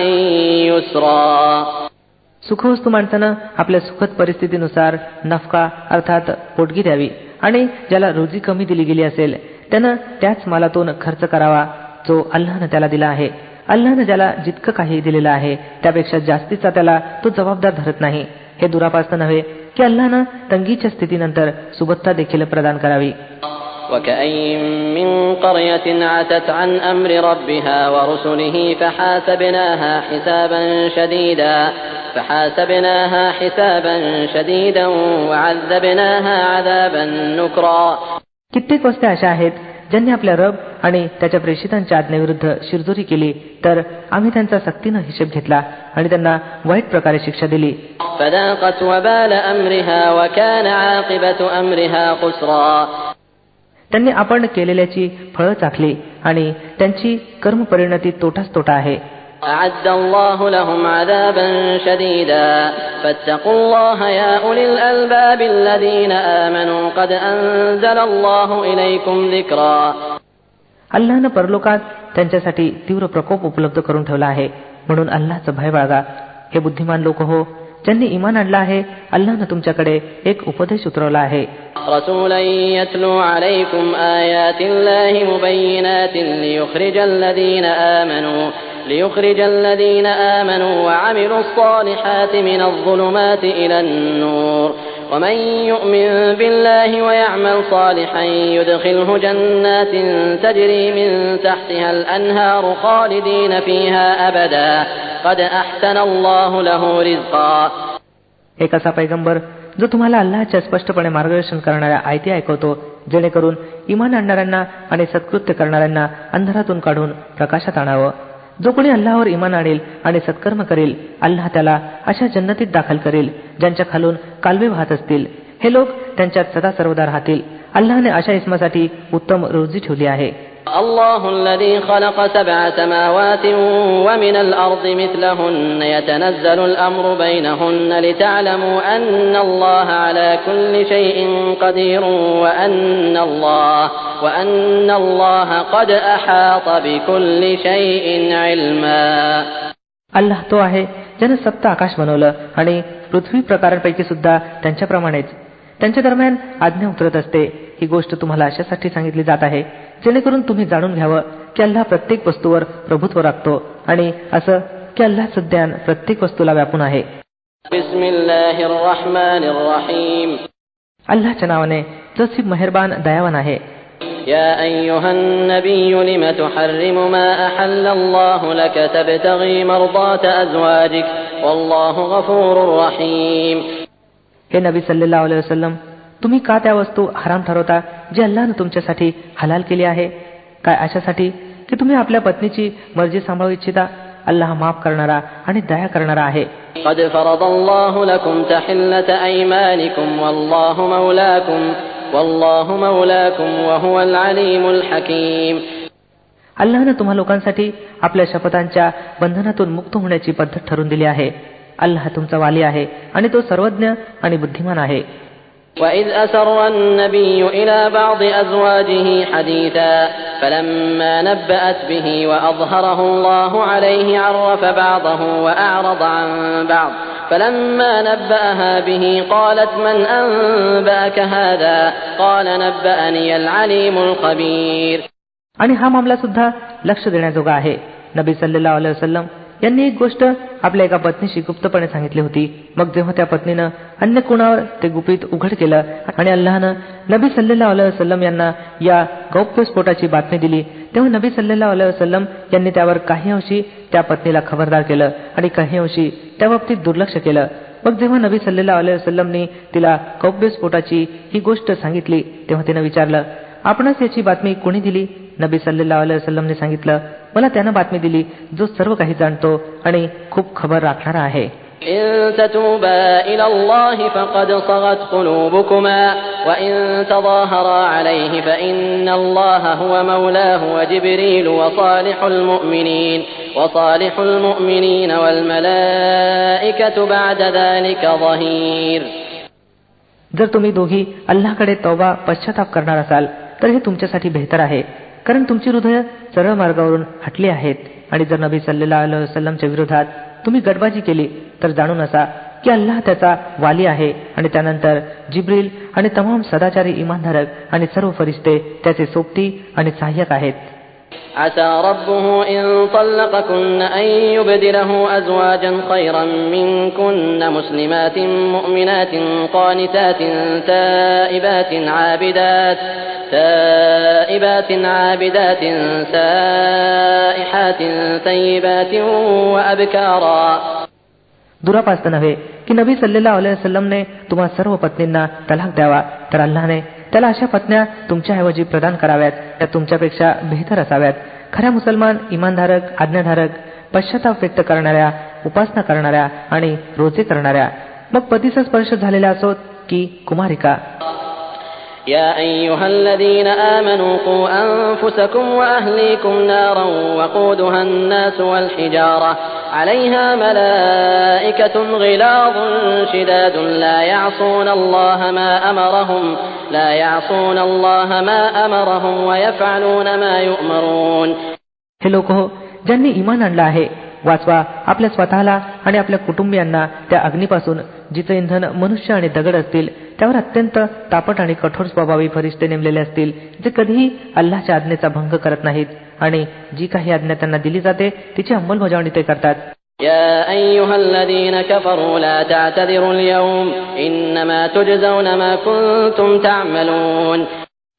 يسرا. सुखवस्तू माणसानं आपल्या सुखद परिस्थितीनुसार नफका अर्थात पोटगी द्यावी आणि ज्याला रोजी कमी दिली गेली असेल त्यानं त्याच मालातून खर्च करावा जो अल्लाहनं त्याला दिला आहे. अल्लाहनं ज्याला जितकं काही दिलेलं आहे त्यापेक्षा जास्तीचा त्याला तो जबाबदार धरत नाही. हे दुरापास्त नव्हे की अल्लाहनं तंगीच्या स्थितीनंतर सुबत्ता देखील प्रदान करावी. وكأين من قرية عتت عن أمر ربها ورسله فحاسبناها حسابا شديدا وعذبناها عذابا نكرا. कित्येक वस्त्या अशा आहेत ज्यांनी आपल्या रब आणि त्याच्या प्रेषितांच्या आज्ञेविरुद्ध शिरजोरी केली तर आम्ही त्यांचा सक्तीनं हिशेब घेतला आणि त्यांना वाईट प्रकारे शिक्षा दिली. فذاقت وبال أمرها وكان عاقبة أمرها خسرا. त्यांनी आपण केलेल्याची फळं चाखली आणि त्यांची कर्मपरिणती तोटाच तोटा आहे. أعد الله لهم عذابا شديدا فاتقوا الله يا أولي الألباب الذين آمنوا قد أنزل الله إليكم ذكرا. अल्लाहनं परलोकात त्यांच्यासाठी तीव्र प्रकोप उपलब्ध करून ठेवला आहे म्हणून अल्लाहचं भय बाळगा. हे बुद्धिमान लोक हो ज्यांनी ईमान आणलं आहे अल्लाहनं तुमच्याकडे एक उपदेश उतरवला आहे. رسولا يتلو عليكم آيات الله مبينات ليخرج الذين آمنوا وعملوا الصالحات من الظلمات إلى النور ومن يؤمن بالله ويعمل صالحا يدخله جنات تجري من تحتها الأنهار خالدين فيها أبدا قد أحسن الله له رزقا. एक असा पैगंबर जो तुम्हाला अल्लाहच्या स्पष्टपणे मार्गदर्शन करणाऱ्या आयती ऐकवतो जेणेकरून इमान आणणाऱ्यांना आणि सत्कृत्य करणाऱ्यांना अंधारातून काढून प्रकाशात आणावं. जो कोणी अल्लाहवर इमान आणेल आणि सत्कर्म करेल अल्लाह त्याला अशा जन्नतीत दाखल करेल ज्यांच्या खालून कालवे वाहत असतील. हे लोक त्यांच्यात सदा सर्वदा राहतील. अल्लाहने अशा इस्मासाठी उत्तम रोजी ठेवली आहे. الله الذي خلق 7 سماوات ومن الأرض مثلهن يتنزل الأمر بينهن لتعلموا أن الله على كل شيء قدير وأن الله قد أحاط بكل شيء علما. अल्लाह तो आहे ज्याने 7 आकाश बनवलं आणि पृथ्वी प्रकारांपैकी सुद्धा त्यांच्याप्रमाणेच त्यांच्या दरम्यान आज्ञा उतरत असते. ही गोष्ट तुम्हाला अशासाठी सांगितली जात आहे जेणेकरून तुम्ही जाणून घ्यावं की अल्लाह प्रत्येक वस्तूवर प्रभुत्व राखतो आणि असं की अल्लाहचं ज्ञान प्रत्येक वस्तूला व्यापून आहे. अल्लाहच्या नावाने जो खूप मेहरबान दयावान आहे. يا أيها النبي لم تحرم ما أحل الله لك تبتغي مرضات أزواجك والله غفور رحيم. हे नबी सल्लल्लाहु अलैहि वसल्लम तुम्ही का त्या वस्तू हराम ठरवता जी अल्लाहने तुमच्यासाठी हलाल केली आहे? काय अशासाठी की तुम्ही आपल्या पत्नीची मर्जी सांभाळू इच्छिता? अल्लाह माफ करणारा आणि दया करणारा आहे. قد فرض الله لكم تحلة أيمانكم والله مولاكم وهو العليم الحكيم. अल्लाहने तुम्हा लोकांसाठी आपल्या शपथांच्या बंधनातून मुक्त होण्याची पद्धत ठरवून दिली आहे. अल्लाह तुमचा वाली आहे आणि तो सर्वज्ञ आणि बुद्धिमान आहे. وَإِذْ أَسَرَّ النَّبِيُّ إِلَى بَعْضِ أَزْوَاجِهِ حَدِيثًا فَلَمَّا نَبَّأَتْ بِهِ وَأَظْهَرَهُ اللَّهُ عَلَيْهِ عَرَّفَ بَعْضَهُ وَأَعْرَضَ عَن بَعْضٍ فَلَمَّا نَبَّأَهَا بِهِ قَالَتْ مَنْ أَنبَأَكَ هَذَا قَالَ نَبَّأَنِيَ الْعَلِيمُ الْخَبِيرُ. आणि हा मामला सुद्धा लक्ष देण्याजोगा आहे. नबी सल्लल्लाहु अलैहि वसल्लम यांनी एक गोष्ट आपल्या एका पत्नीशी गुप्तपणे सांगितली होती. मग जेव्हा त्या पत्नीनं अन्य कोणावर ते गुपित उघड केलं आणि अल्लाहनं नबी सल्लल्लाहु अलैहि वसल्लम यांना या गौप्यस्फोटाची बातमी दिली तेव्हा नबी सल्लल्लाहु अलैहि वसल्लम यांनी त्यावर काही अंशी त्या पत्नीला खबरदार केलं आणि काही अंशी त्या बाबतीत दुर्लक्ष केलं. मग जेव्हा नबी सल्लल्लाहु अलैहि वसल्लमनी तिला गौप्यस्फोटाची ही गोष्ट सांगितली तेव्हा तिनं विचारलं आपणास याची बातमी कोणी दिली? नबी सल्लल्लाहु अलैहि वसल्लमने सांगितलं मला त्यानं बातमी दिली जो सर्व काही जाणतो आणि खूप खबर राखणारा आहे. إن تتوبا إلى الله فقد صغت قلوبكما وإن تظاهرا عليه فإن الله هو مولاه وجبريل وصالح المؤمنين والملائكة بعد ذلك ظهير. जर तुम्ही दोघी अल्लाहकडे तौबा पश्चाताप करणार असाल तर हे तुमच्यासाठी बेहतर आहे, कारण तुमची हृदय सरळ मार्गावरून हटली आहेत. आणि जर नबी सल्लल्लाहु अलैहि वसल्लमच्या विरोधात तुम्ही गडबाजी केली तर जाणून असा की अल्लाह त्याचा वाली आहे आणि त्यानंतर जिब्रील आणि तमाम सदाचारी इमानधारक आणि सर्व फरिश्ते त्याचे सोबती आणि सहाय्यक आहेत. عسى ربه إن طلقكن أن يبدله أزواجا خيرا منكن مسلمات مؤمنات قانتات تائبات عابدات سائحات ثيبات وأبكارا. दुरापास्त नव्हे की नबी सल्लल्लाहु अलैहि वसल्लमने तुम्हा सर्व पत्नींना तलाक द्यावा, तर अल्लाहने त्याला अशा पत्न्या तुमच्याऐवजी प्रदान कराव्यात त्या तुमच्यापेक्षा बेहतर असाव्यात, खऱ्या मुसलमान, इमानधारक, आज्ञाधारक, पश्चाताप व्यक्त करणाऱ्या, उपासना करणाऱ्या आणि रोजे करणाऱ्या, मग पतीचा स्पर्श झालेला असोत की कुमारिका. يا أيها الذين آمنوا قوا أنفسكم وأهليكم نارا وقودها الناس والحجارة عليها ملائكة غلاظ شداد لا يعصون الله ما أمرهم ويفعلون ما يؤمرون. हे लोक हो, ज्यांनी ईमान आणलं आहे, वाचवा आपल्या स्वतःला आणि आपल्या कुटुंबियांना त्या अग्नीपासून जिचे इंधन मनुष्य आणि दगड असतील, त्यावर अत्यंत तापट आणि कठोर स्वभावी फरिश्ते नेमलेले असतील, जे कधीही अल्लाहच्या आज्ञेचा भंग करत नाहीत आणि जी काही आज्ञा त्यांना दिली जाते तिची अंमलबजावणी ते करतात. يا أيها الذين كفروا لا تعتذروا اليوم إنما تجزون ما كنتم تعملون.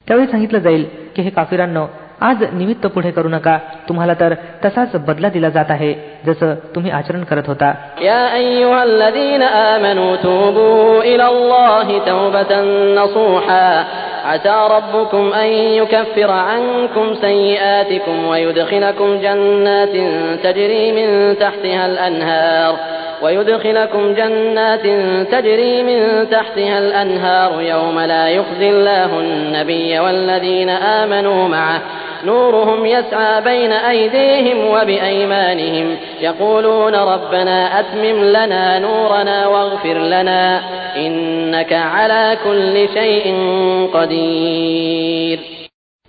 त्यावेळी सांगितलं जाईल की हे काफिरांनो, आज निमित्त पुढे करू नका, तुम्हाला तर तसाच बदला दिला जात आहे जसं तुम्ही आचरण करत होता. या अय्युहल्लझीना आमनू तूबू इलल्लाहि तौबतन नसूहा عسى ربكم أن يكفر عنكم سيئاتكم ويدخلكم جنات تجري من تحتها الأنهار يوم لا يخزي الله النبي والذين آمنوا معه نورهم يسعى بين أيديهم وبأيمانهم يقولون ربنا أتمم لنا نورنا واغفر لنا إنك على كل شيء قدير.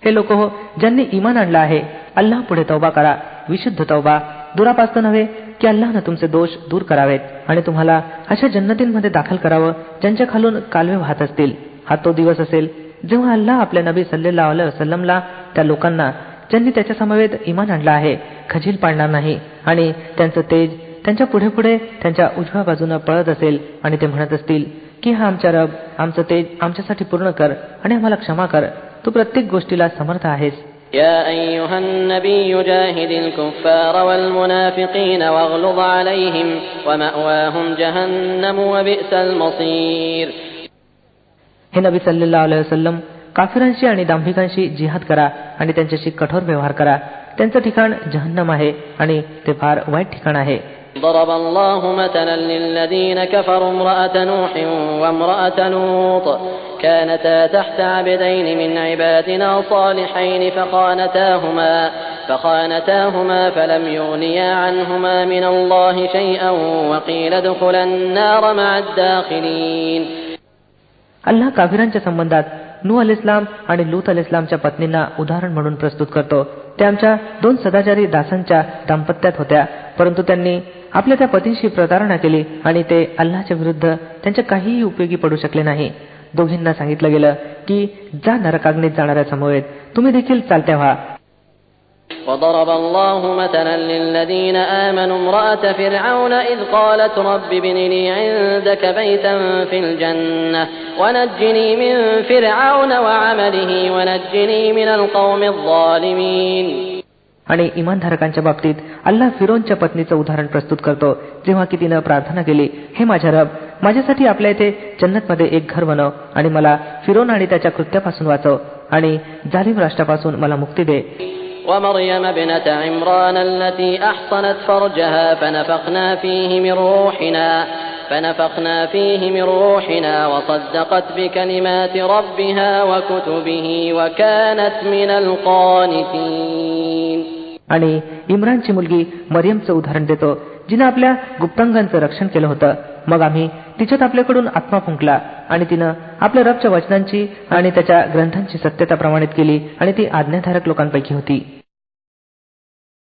हे लोक हो, ज्यांनी ईमान आणलं आहे, अल्लाह पुढे तौबा करा, विशुद्ध तौबा, दुरापास्त नव्हे की अल्लाहनं तुमचे दोष दूर करावेत आणि तुम्हाला अशा जन्नतींमध्ये दाखल करावं ज्यांच्या खालून कालवे वाहत असतील. हा तो दिवस असेल जेव्हा अल्लाह आपल्या नबी सल्लल्लाहु अलैहि वसल्लमला त्या लोकांना ज्यांनी त्याच्या समवेत ईमान आणलं आहे खजील पाडणार नाही आणि त्यांचं तेज त्यांच्या पुढे पुढे त्यांच्या उजव्या बाजूनं पळत असेल आणि ते म्हणत असतील की हा आमच्या रब, आमचं तेज आमच्यासाठी पूर्ण कर आणि आम्हाला क्षमा कर, तू प्रत्येक गोष्टीला समर्थ आहेस. يا أيها النبي جاهد الكفار والمنافقين واغلظ عليهم ومأواهم جهنم وبئس المصير. हे नबी सल्लल्लाहु अलैहि वसल्लम, काफिरांशी आणि दांभिकांशी जिहाद करा आणि त्यांच्याशी कठोर व्यवहार करा, त्यांचं ठिकाण जहन्नम आहे आणि ते फार वाईट ठिकाण आहे. ضرب الله مثلا للذين كفروا امرأة نوح وامرأة لوط كانتا تحت عبدين من عبادنا صالحين فخانتاهما فلم يغنيا عنهما من الله شيئا وقيل ادخلا النار مع الداخلين. अल्लाह काफिरांच्या संबंधात नूह अलैहिस्सलाम आणि लूत अलैहिस्सलामच्या पत्नींना उदाहरण म्हणून प्रस्तुत करतो. त्या आमच्या 2 सदाचारी दासांच्या दाम्पत्यात होत्या, परंतु त्यांनी आपल्या त्या पतींशी प्रतारणा केली आणि ते अल्लाहच्या विरुद्ध त्यांच्या काहीही उपयोगी पडू शकले नाही. दोघींना सांगितलं गेलं की जा नरकाग्नीत जाणाऱ्या समवेत तुम्ही देखील चालत्या व्हा. وضرب الله مثلا للذين آمنوا امرأة فرعون إذ قالت رب ابن لي عندك بيتا في الجنة ونجني من فرعون وعمله ونجني من القوم الظالمين. आणि इमानधारकांच्या बाबतीत अल्लाह फिरोनच्या पत्नीचं उदाहरण प्रस्तुत करतो, जेव्हा की तिनं प्रार्थना केली, हे माझ्या रब, माझ्यासाठी आपल्या इथे जन्नतमध्ये एक घर बनव आणि मला फिरोन आणि त्याच्या कृत्यापासून वाचव आणि जालिम राष्ट्रापासून मला मुक्ती दे. ومريم ابنة عمران التي أحصنت فرجها فنفخنا فيه من روحنا وصدقت بكلمات ربها وكتبه وكانت من القانتين. आणि इम्रानची मुलगी मरियमचं उदाहरण देतो, जिने आपल्या गुप्तांगांचं रक्षण केलं होतं. मग आम्ही तिच्यात आपल्याकडून आत्मा फुंकला आणि तिनं आपल्या रबच्या वचनांची आणि त्याच्या ग्रंथांची सत्यता प्रमाणित केली आणि ती आज्ञाधारक लोकांपैकी होती.